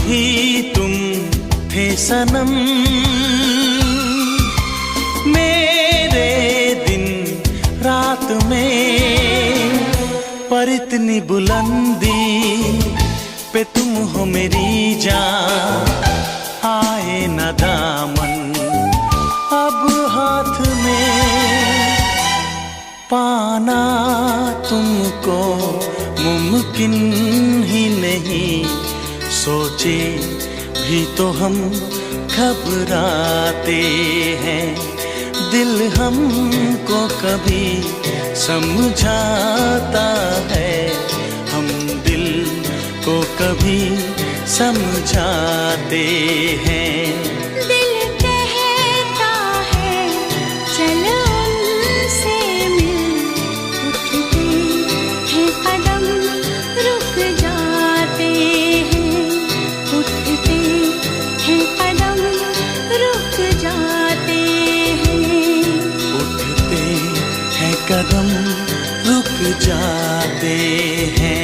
ही तुम थे सनम मेरे दिन रात में, पर इतनी बुलंदी पे तुम हो मेरी जान, आए न दामन अब हाथ में, पाना तुमको मुमकिन ही नहीं, सोचे भी तो हम घबराते हैं, दिल हमको कभी समझाता है, हम दिल को कभी समझाते हैं। दिल कहता है चलो उनसे मिल, उठते हैं कदम रुक जाते हैं, उठते हैं कदम रुक जाते हैं, उठते हैं कदम रुक जाते हैं।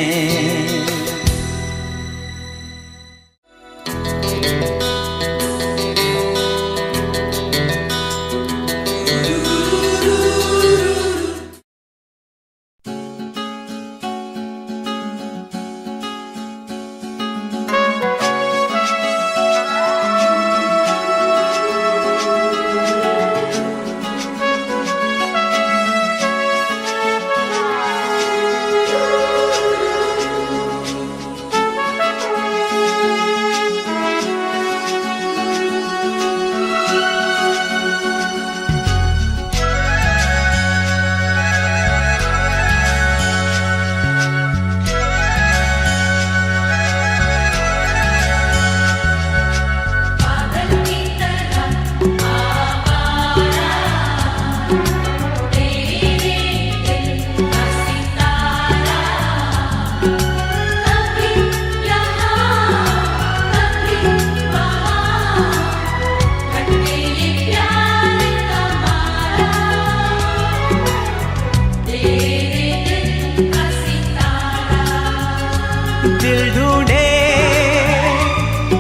दिल ढूंढे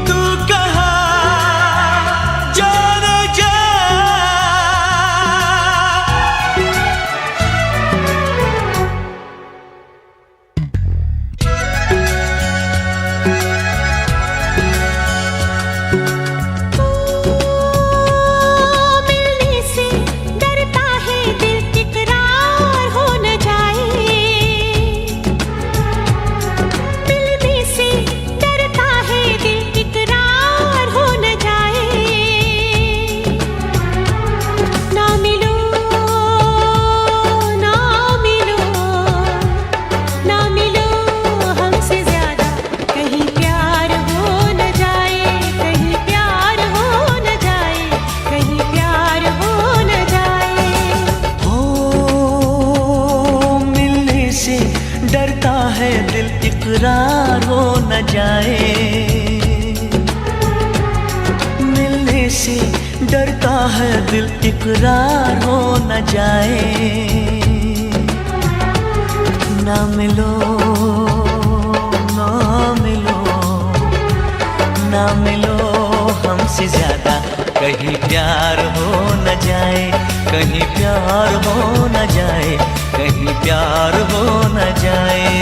तू कहाँ जाने जा, मिलने से डरता है दिल, इकरार हो न जाए, मिलने से डरता है दिल, इकरार हो न जाए, ना मिलो ना मिलो ना मिलो हमसे ज्यादा, कहीं प्यार हो न जाए, कहीं प्यार हो न जाए, कहीं प्यार हो न जाए। हो मिलने से डरता है दिल, इकरार हो न जाए, मिलने से डरता है दिल, इकरार हो न जाए, ना मिलो ना मिलो ना मिलो हमसे ज्यादा, कहीं प्यार हो न जाए, कहीं प्यार हो न जाए, कहीं प्यार हो न जाए।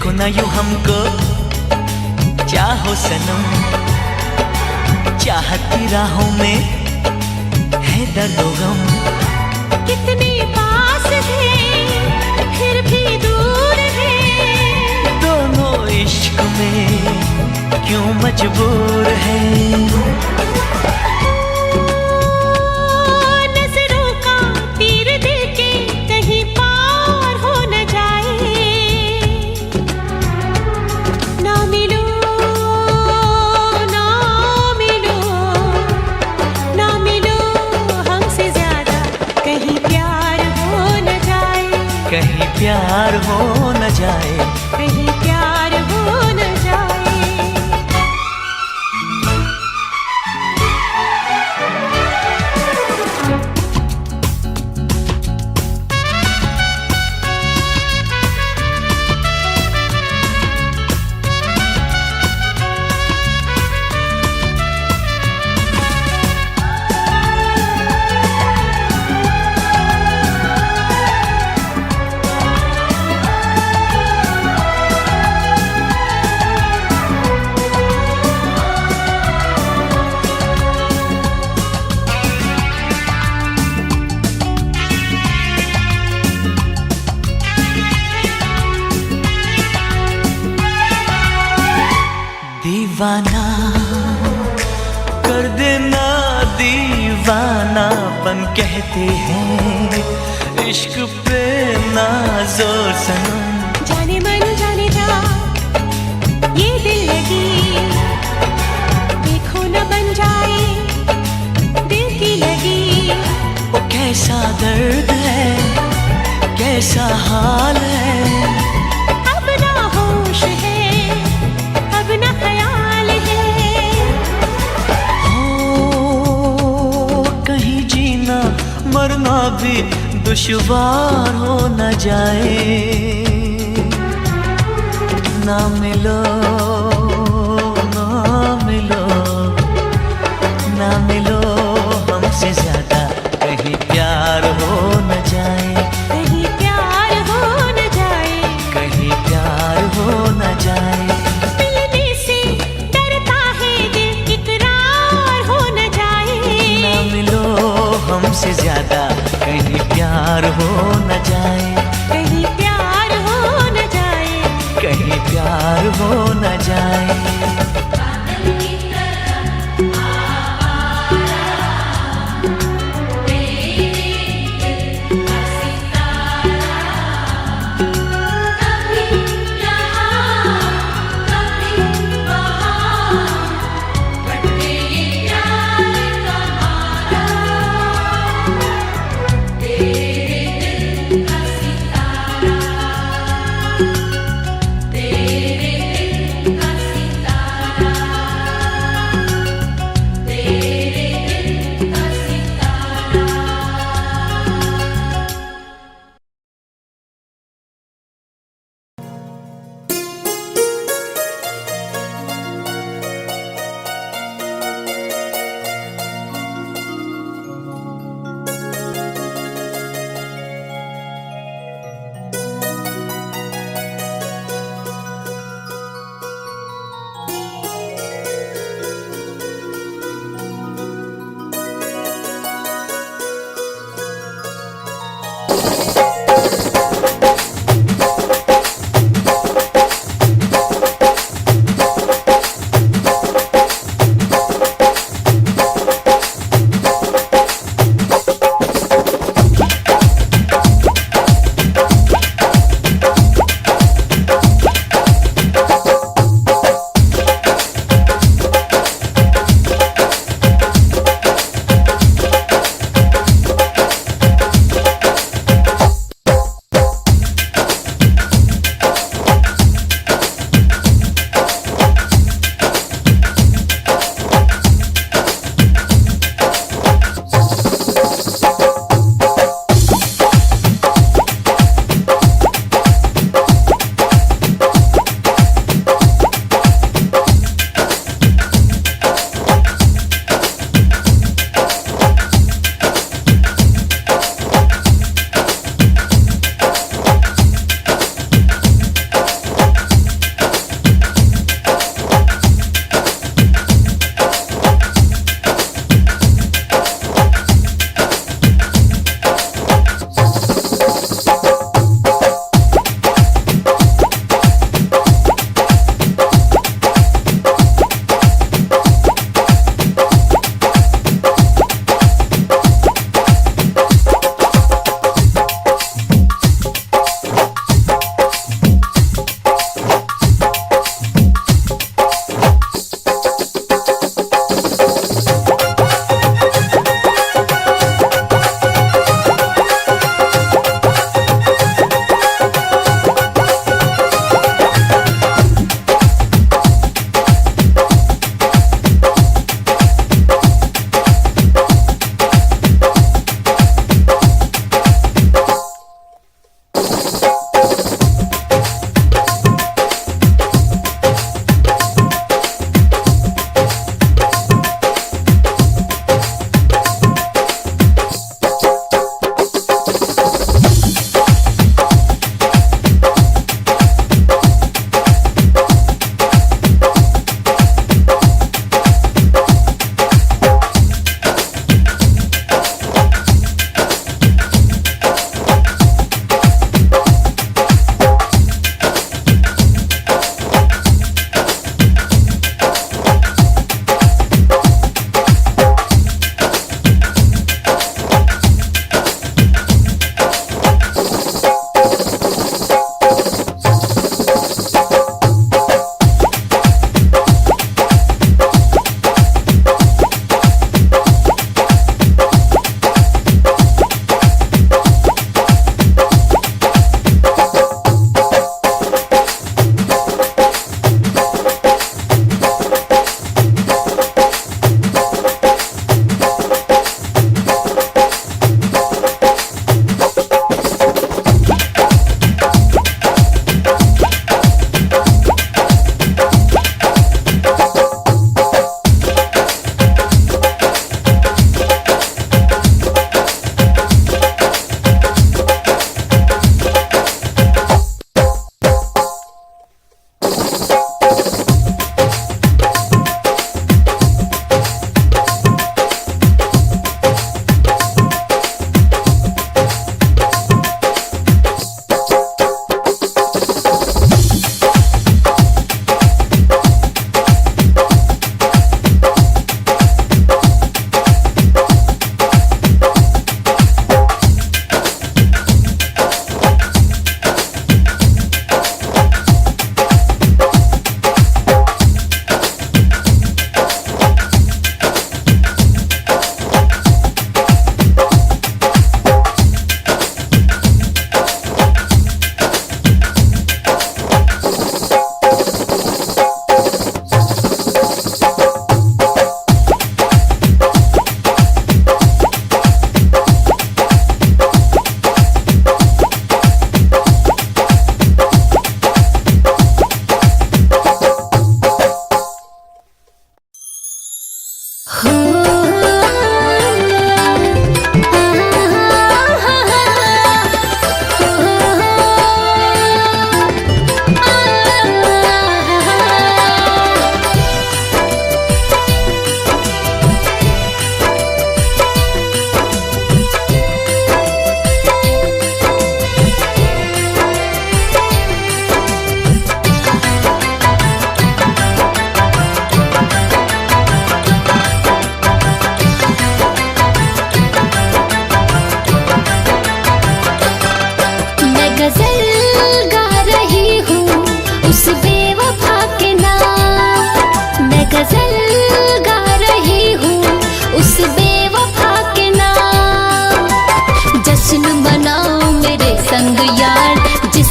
देखो ना यूं हमको, चाहो सनम, चाहत की राहों में है दर्द व गम। कितने पास है फिर भी दूर है, दोनों इश्क में क्यों मजबूर है। नजरों का तीर दिल के कहीं पार हो न जाए, ना मिलो ना मिलो ना मिलो हमसे ज्यादा, कहीं प्यार हो न जाए, कहीं प्यार हो न जाए, कहीं प्यार हो न जाए। दीवाना कर देना, दीवानापन कहते हैं इश्क पे ना जोर सनम। जाने मन जाने जा ये दिल लगी, देखो न बन जाए दिल की लगी। वो कैसा दर्द है, कैसा हाल है, अब ना होश है, अब ना ख्याल है। हो कहीं जीना मरना भी दुश्वार हो न जाए, ना मिलो ना मिलो ना मिलो हमसे ज्यादा, कहीं प्यार हो न जाए, कहीं प्यार हो न जाए, कहीं प्यार हो न जाए। मिलने से डरता है दिल, इकरार हो न जाए, ना मिलो हमसे ज्यादा, कहीं प्यार हो न जाए, कहीं प्यार हो न जाए। कहीं प्यार हो न जाए।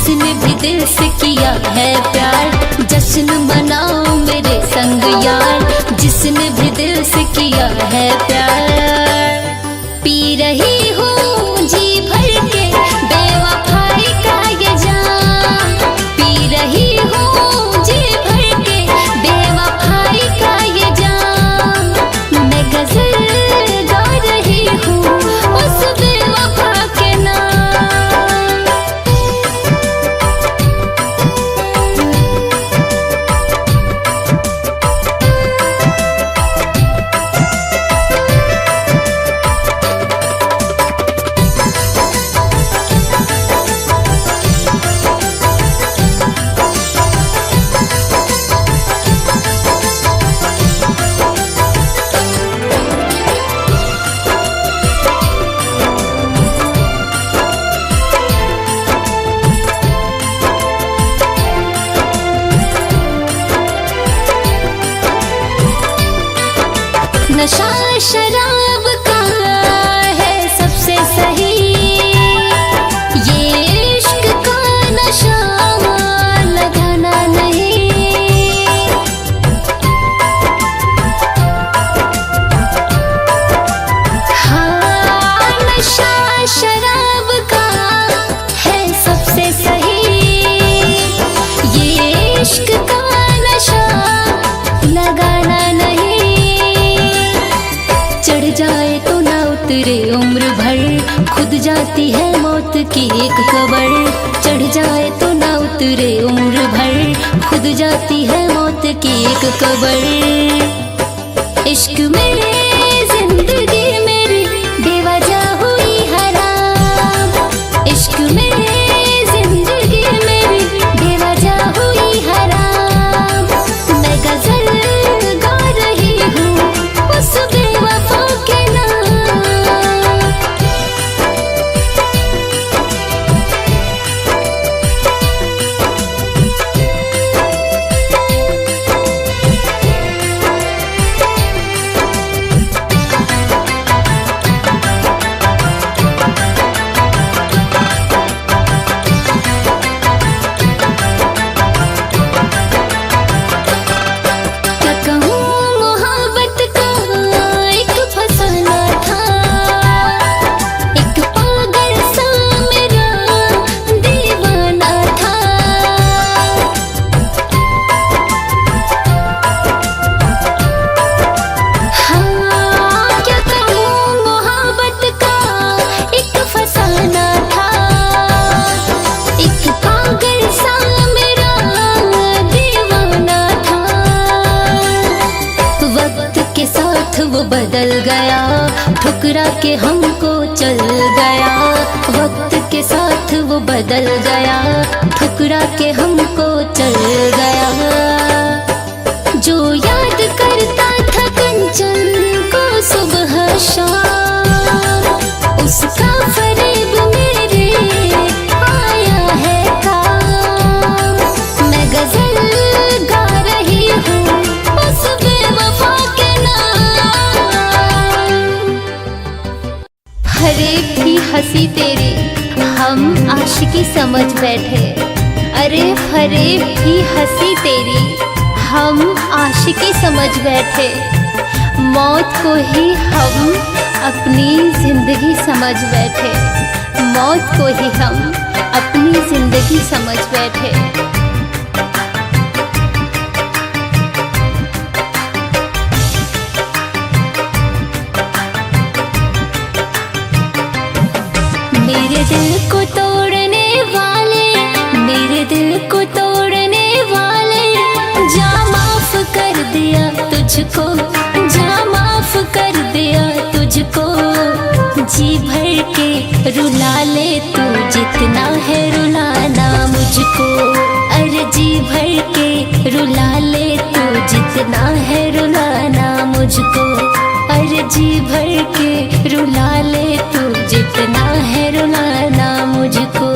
जिसने भी दिल से किया है प्यार, जश्न मनाओ मेरे संग यार, जिसने भी दिल से किया है प्यार। पी रही हूँ जी भर के बेवफाई का ये जाम, पी रही हूँ जी भर के बेवफाई का ये जाम। मैं गजल गा रही हूँ उस बेवफा के नाम। नशा शराब का है सबसे सही, ये इश्क का नशा लगाना नहीं। हाँ, नशा शराब का है सबसे सही, ये इश्क का नशा लगाना नहीं। चढ़ जाए तो ना उतरे उम्र भर, खुद जाती है मौत की एक खबर। चढ़ जाए तो ना उतरे उम्र भर, खुद जाती है मौत की एक खबर। इश्क में जिंदगी मेरी बेवजह हुई हराम, इश्क में जिंदगी मेरी बेवजह हुई हराम। मैं गजल गा रही हूँ उस बेवफा के नाम। क्या कहूँ मोहब्बत का एक फसाना था, एक पागल सा मेरा दीवाना था। हाँ, क्या कहूँ मोहब्बत का एक फसाना था, एक पागल सा मेरा दीवाना था। वक्त के साथ वो बदल गया, ठुकरा के हमको चल गया। वक्त के साथ वो बदल गया, ठुकरा के हमको चल गया। जो याद करता था कंचन को सुबह शाम, उसका फरेब मेरे आया है काम। मैं गजल गा रही हूँ उस बेवफा के नाम। हर एक की हंसी तेरी हम आशिकी समझ बैठे, अरे हर एक की हंसी तेरी हम आशिकी समझ बैठे। मौत को ही हम अपनी जिंदगी समझ बैठे, मौत को ही हम अपनी जिंदगी समझ बैठे। मेरे दिल को तोड़ने वाले, मेरे दिल को तोड़ने वाले, जा माफ कर दिया तुझको, जा माफ कर दिया तुझको। जी भर के रुला ले तू जितना है रुलाना मुझको, अरे जी भर के रुला ले तू जितना है रुलाना मुझको, अरे जी भर के रुला ले तू जितना है रुलाना मुझको।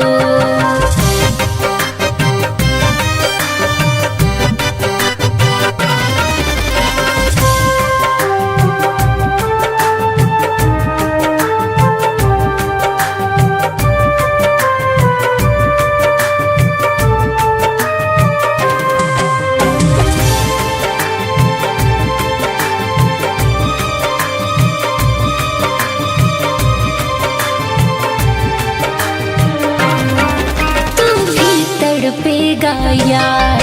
तड़पेगा यार,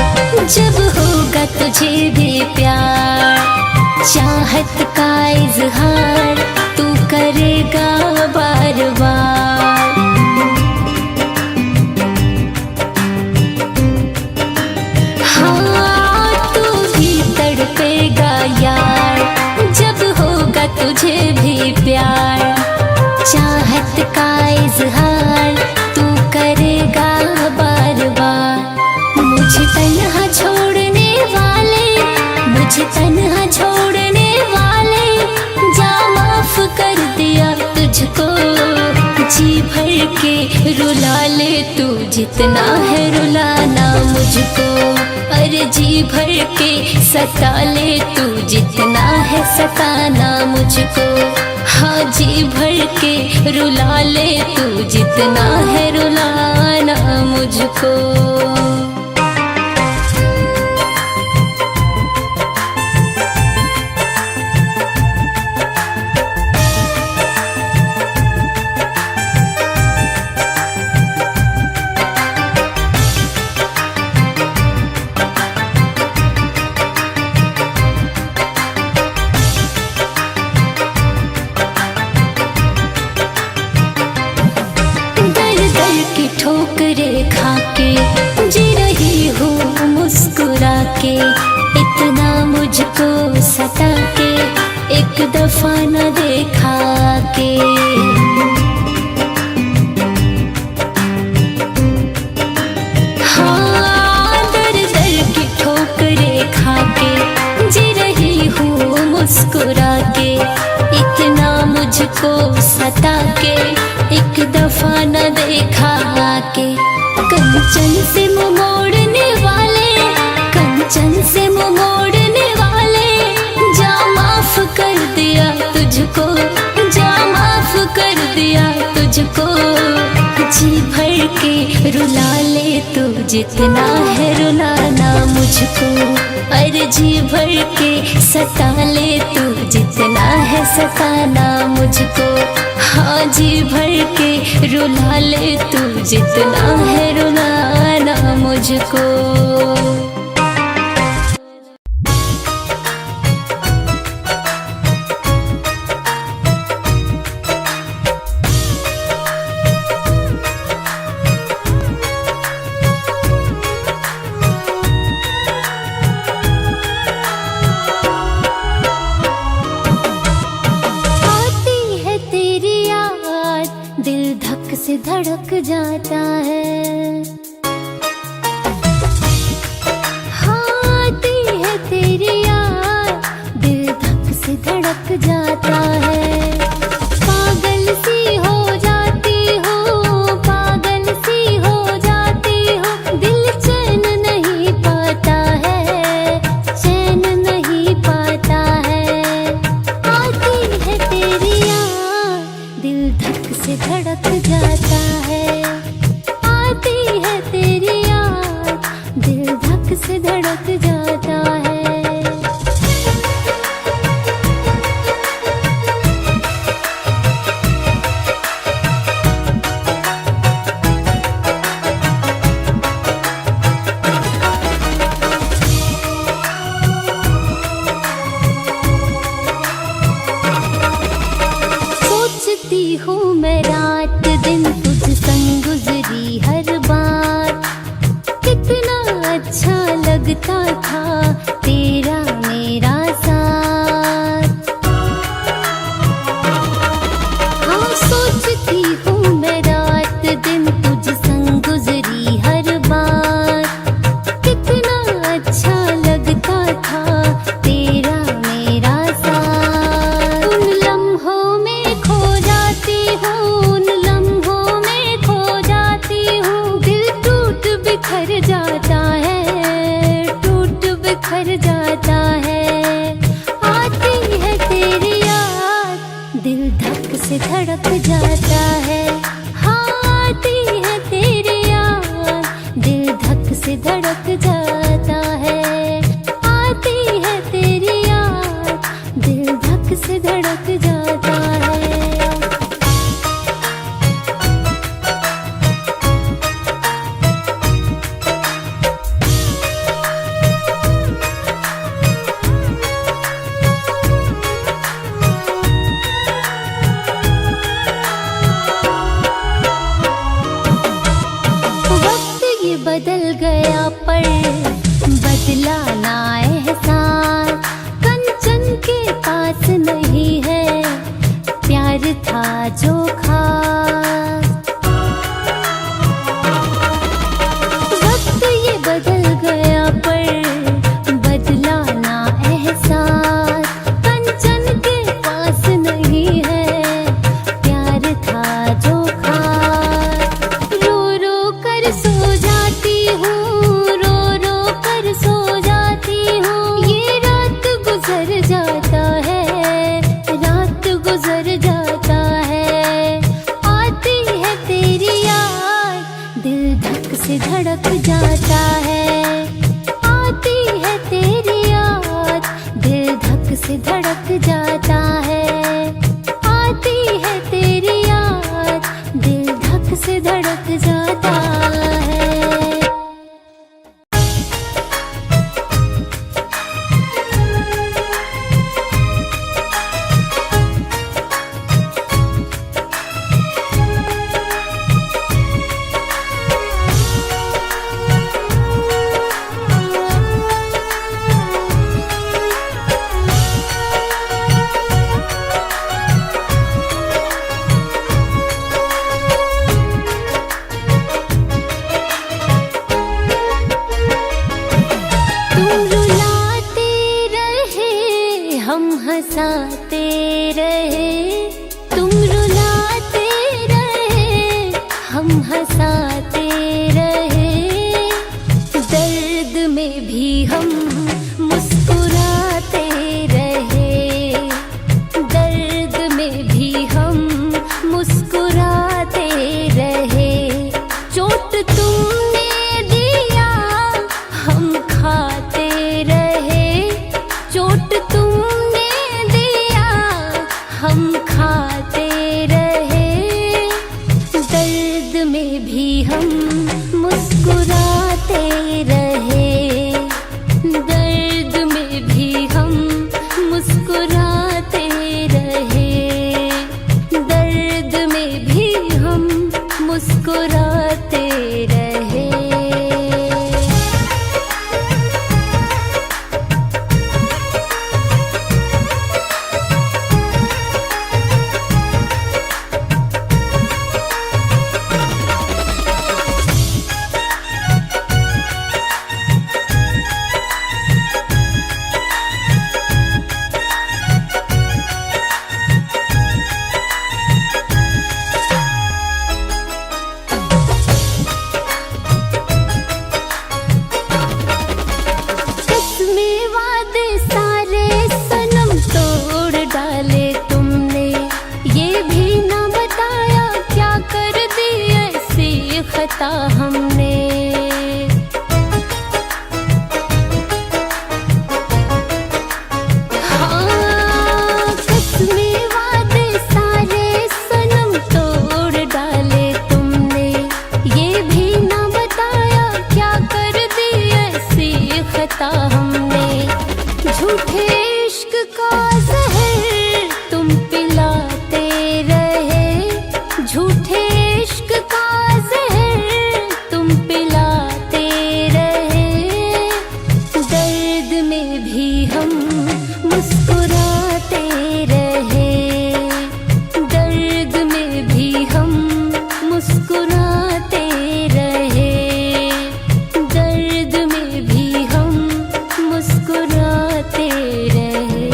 जब होगा तुझे भी प्यार। चाहत का इजहार तू करेगा बार बार। हाँ तू भी तड़पेगा यार, जब होगा तुझे भी प्यार। चाहत का इजहार तू करेगा बार बार। मुझे तन्हा छोड़ने वाले, मुझे तन्हा छोड़ने वाले, जा माफ कर दिया तुझको। जी भर के रुला ले तू, जितना है रुलाना मुझको। अरे जी भर के सता ले तू, जितना है सताना मुझको। हाँ जी भर के रुला ले तू, जितना है रुलाना मुझको। ठोकरे खा के जी रही हूँ मुस्कुरा के, इतना मुझको सता के एक दफा न देखा के। हाँ दर दर की ठोकरे खा के जी रही हूँ मुस्कुरा के, इतना मुझको सता के एक दफा न देखा के। कंचन से मुँह मोड़ने वाले, कंचन से मुँह मोड़ने वाले, जा माफ कर दिया तुझको, जा माफ कर दिया तुझको। जी भर के रुला ले तू, जितना है रुलाना मुझको। अरे जी भर के सता ले तू, जितना है सताना मुझको। हाँ जी भर के रुला ले तू, जितना है रुलाना मुझको। धड़क जाता है, आती है तेरी याद, दिल धक से धड़क जाता है। पागल सी हो जाती हूँ, पागल सी हो जाती हूँ, दिल चैन नहीं पाता है, चैन नहीं पाता है। आती है तेरी याद, दिल धक से धड़क जाता है। आती है तेरी याद, दिल धक से धड़क जाता है। सोचती हूँ मैं रात दिन तुझ संग गुजरी हर बात, कितना अच्छा लगता था तेरा मेरा साथ। हाँ सोचती हूँ मैं रात दिन तुझ संग गुजरी हर बात, कितना अच्छा लगता था तेरा मेरा साथ। उन लम्हों में खो जाती हूँ, उन लम्हों में खो जाती हूँ, दिल टूट बिखर जाता है, टूट बिखर जाता भी हम मुस्कुराते रहे, दर्द में भी हम मुस्कुराते रहे। चोट तुमने दिया हम खाते रहे, चोट तुमने दिया हम खाते रहे। दर्द में भी हम मुस्कुराते रहे, दर्द में भी हम मुस्कुराते रहे, दर्द में भी हम मुस्कुराते रहे। कसमें वादे सारे सनम तोड़ डाले तुमने, ये भी ना बताया क्या कर दी ऐसी खता हमने। हाँ, कसमें वादे सारे सनम तोड़ डाले तुमने, ये भी ना बताया क्या कर दी ऐसी खता हमने। झूठे इश्क का जहर तुम पिलाते रहे, झूठे इश्क का जहर तुम पिलाते रहे। दर्द में भी हम मुस्कुराते रहे, दर्द में भी हम मुस्कुराते रहे, दर्द में भी हम मुस्कुराते रहे।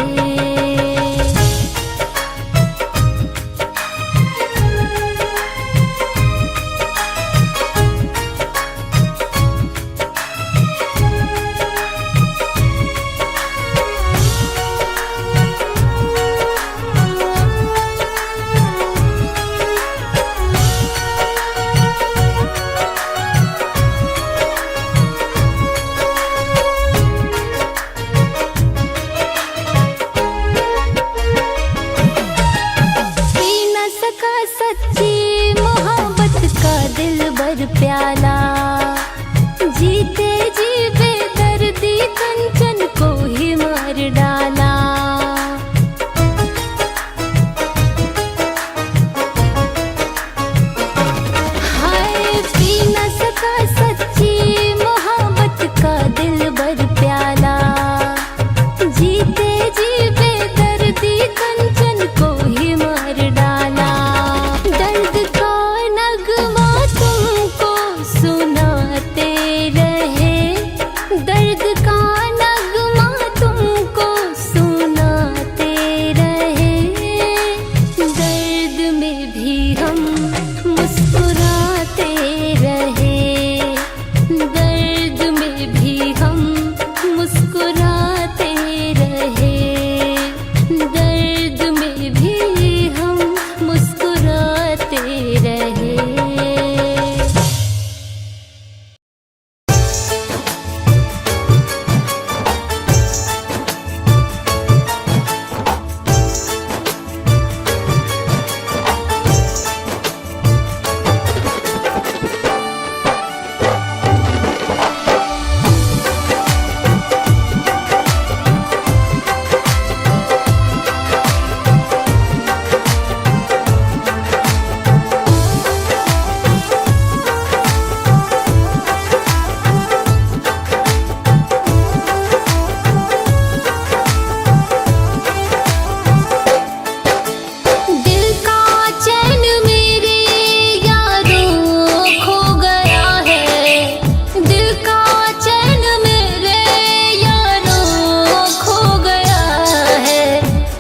पी न सका सच्ची मोहब्बत का दिल भर प्याला, जीते जी बेदर्दी कंचन को ही मार डाला। हाय पी न सका सच्ची मोहब्बत का दिल भर प्याला, जीते जी बेदर्दी कंचन को ही मार डाला। दर्द का नगमा तुमको सुनाते रहे, दर्द का नगमा तुमको सुनाते रहे। दर्द में भी हम मुस्कुराते रहे, दर्द में भी हम मुस्कुराते रहे, दर्द में भी हम मुस्कुराते रहे। दिल का चैन मेरे यारों खो गया है, दिल का चैन मेरे यारों खो गया है।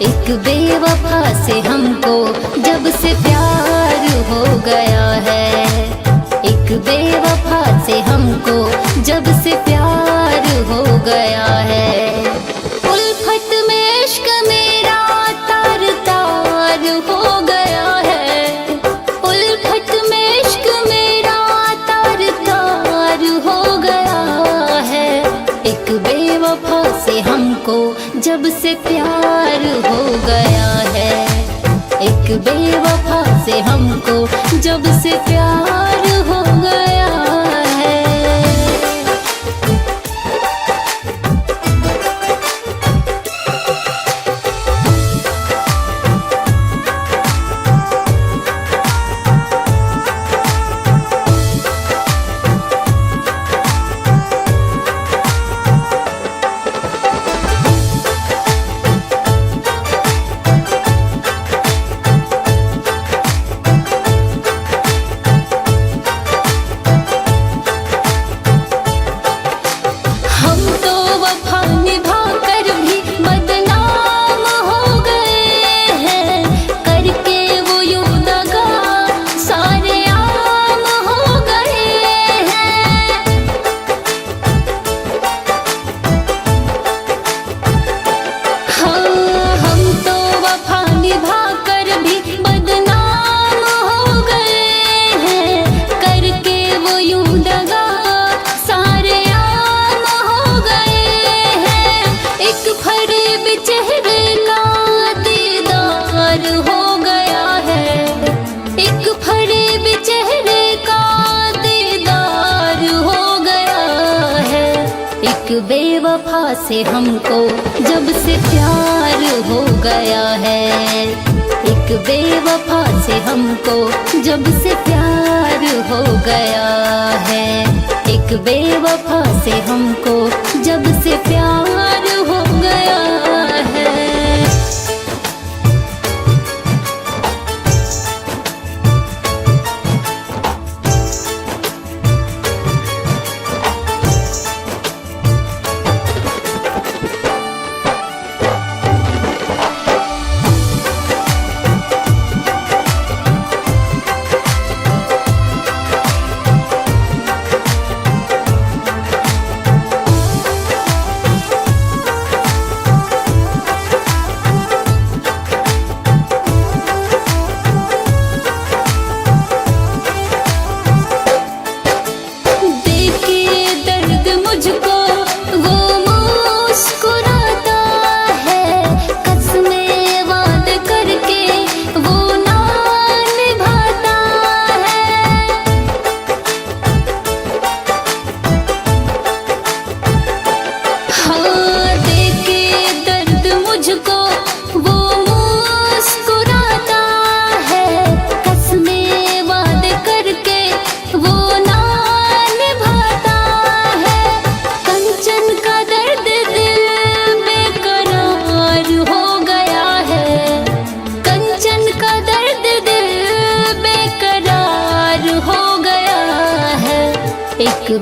एक बेवफा से हमको जब से प्यार हो गया है, एक बेवफा से हमको जब से प्यार हो बेवफा से हमको जब से प्यार हो गया है, एक बेवफा से हमको जब से प्यार हो गया है। बेवफा से हमको जब से प्यार हो गया है, एक बेवफा से हमको जब से प्यार हो गया है, एक बेवफा से हमको जब से प्यार हो गया है।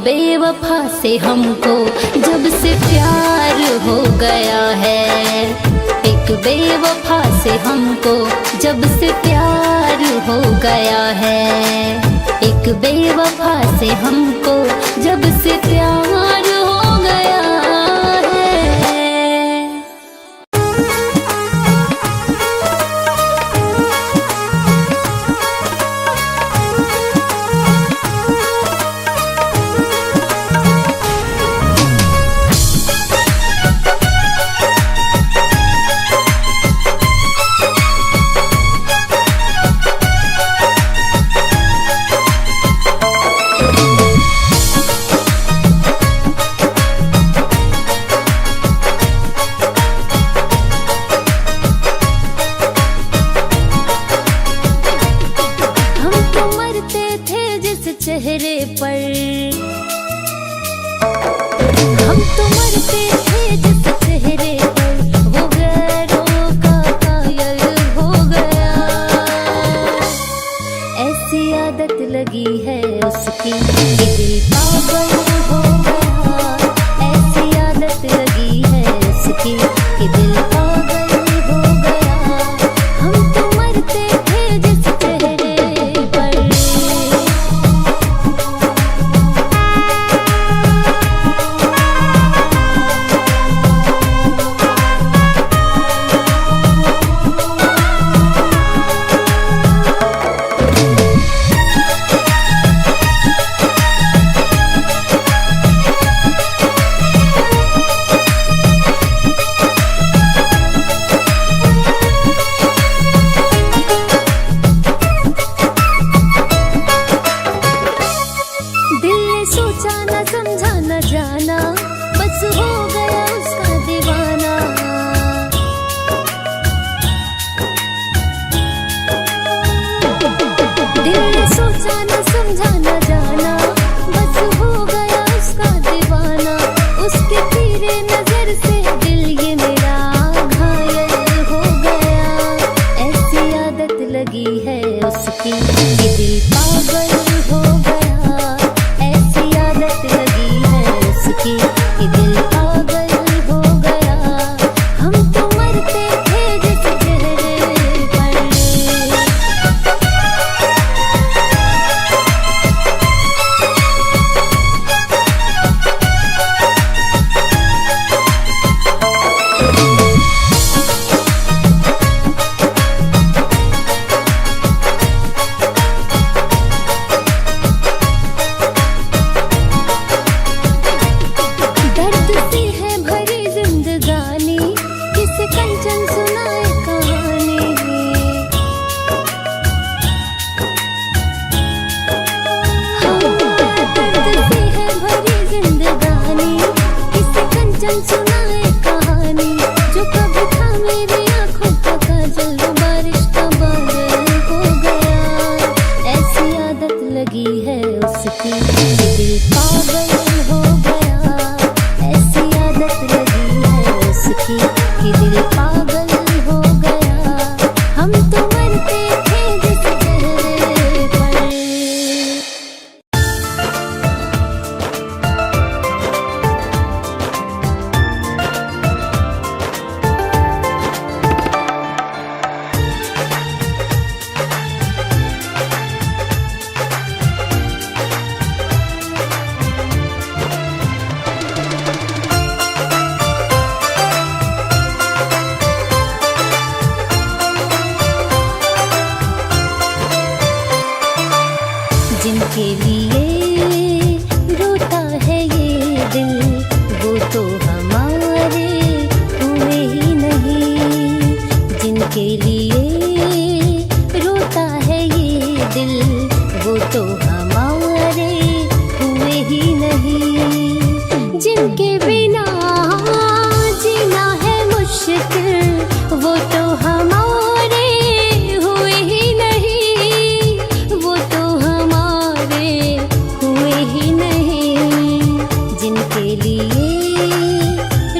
बेवफा से हमको जब से प्यार हो गया है, एक बेवफा से हमको जब से प्यार हो गया है, एक बेवफा से हमको जब से प्यार हो गया है। सजन सुनाए कहानी, जो कभी था मेरी आंखों का काजल, वो बारिश का बादल हो गया। ऐसी आदत लगी है उसकी कि दिल पागल हो गया। ऐसी आदत लगी है उसकी कि दिल पागल हो गया। हम तो मरते थे जिस चेहरे पर। जिनके लिए रोता है ये दिल, वो तो हमारे हुए ही नहीं। जिनके लिए रोता है ये दिल, वो तो हमारे हुए ही नहीं। जिनके बिना जीना है मुश्किल, वो तो हमारे हुए ही नहीं। वो तो हमारे हुए ही नहीं। जिनके लिए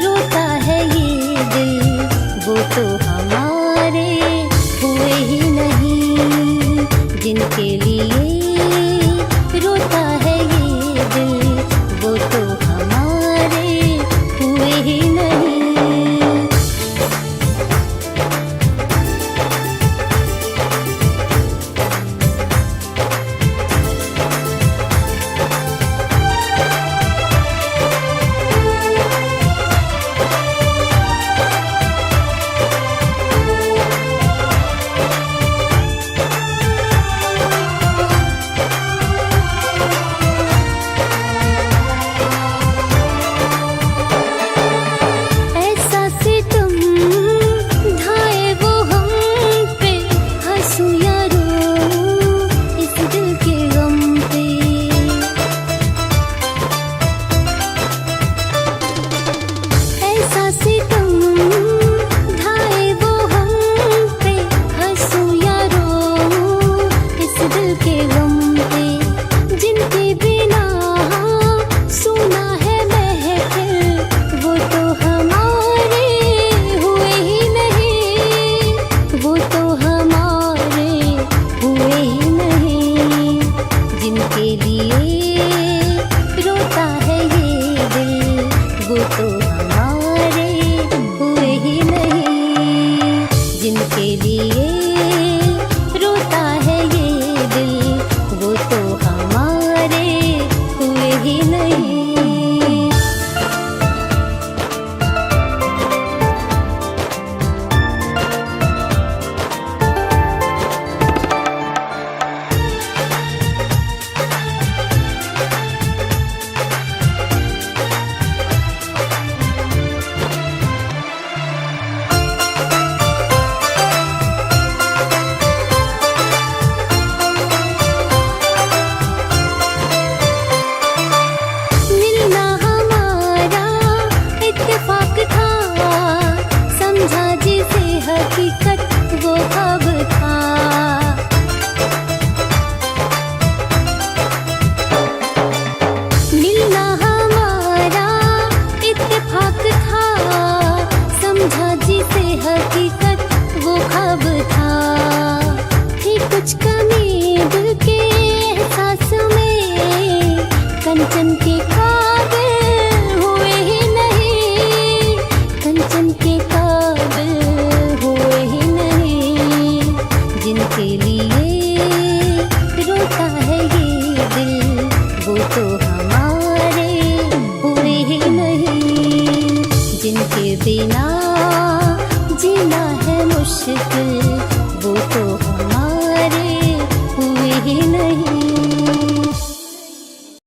रोता है ये दिल, वो तो हमारे हुए ही नहीं। जिनके लिए रोता है ये दिल, वो तो हमारे हुए ही नहीं। ऐसा सितम ढाए वो हम पे, हंसूं या रोऊं इस दिल के गम पे। ऐसा सितम ढाए वो हम पे, हंसूं या रोऊं इस दिल के गम पे। जिनके बिना सुना है महफिल, वो तो हमारे हुए ही नहीं। वो तो हमारे हुए ही नहीं। जिनके लिए रोता है ये दिल, वो तो हमारे हुए ही नहीं। जिनके लिए रोता है ये दिल, वो तो हमारे हुए ही नहीं। मिलना हमारा इत्तेफाक था, समझा जिसे हकीकत वो ख्वाब था। मिलना हमारा इत्तेफाक था, समझा जिसे हकीकत वो ख्वाब था। थी कुछ कमी दिल के एहसास में, कंचन के काबिल हुए ही नहीं। कंचन के काबिल हुए ही नहीं। जिनके लिए रोता है ये दिल, वो तो हमारे हुए ही नहीं। जिनके बिना जीना है मुश्किल,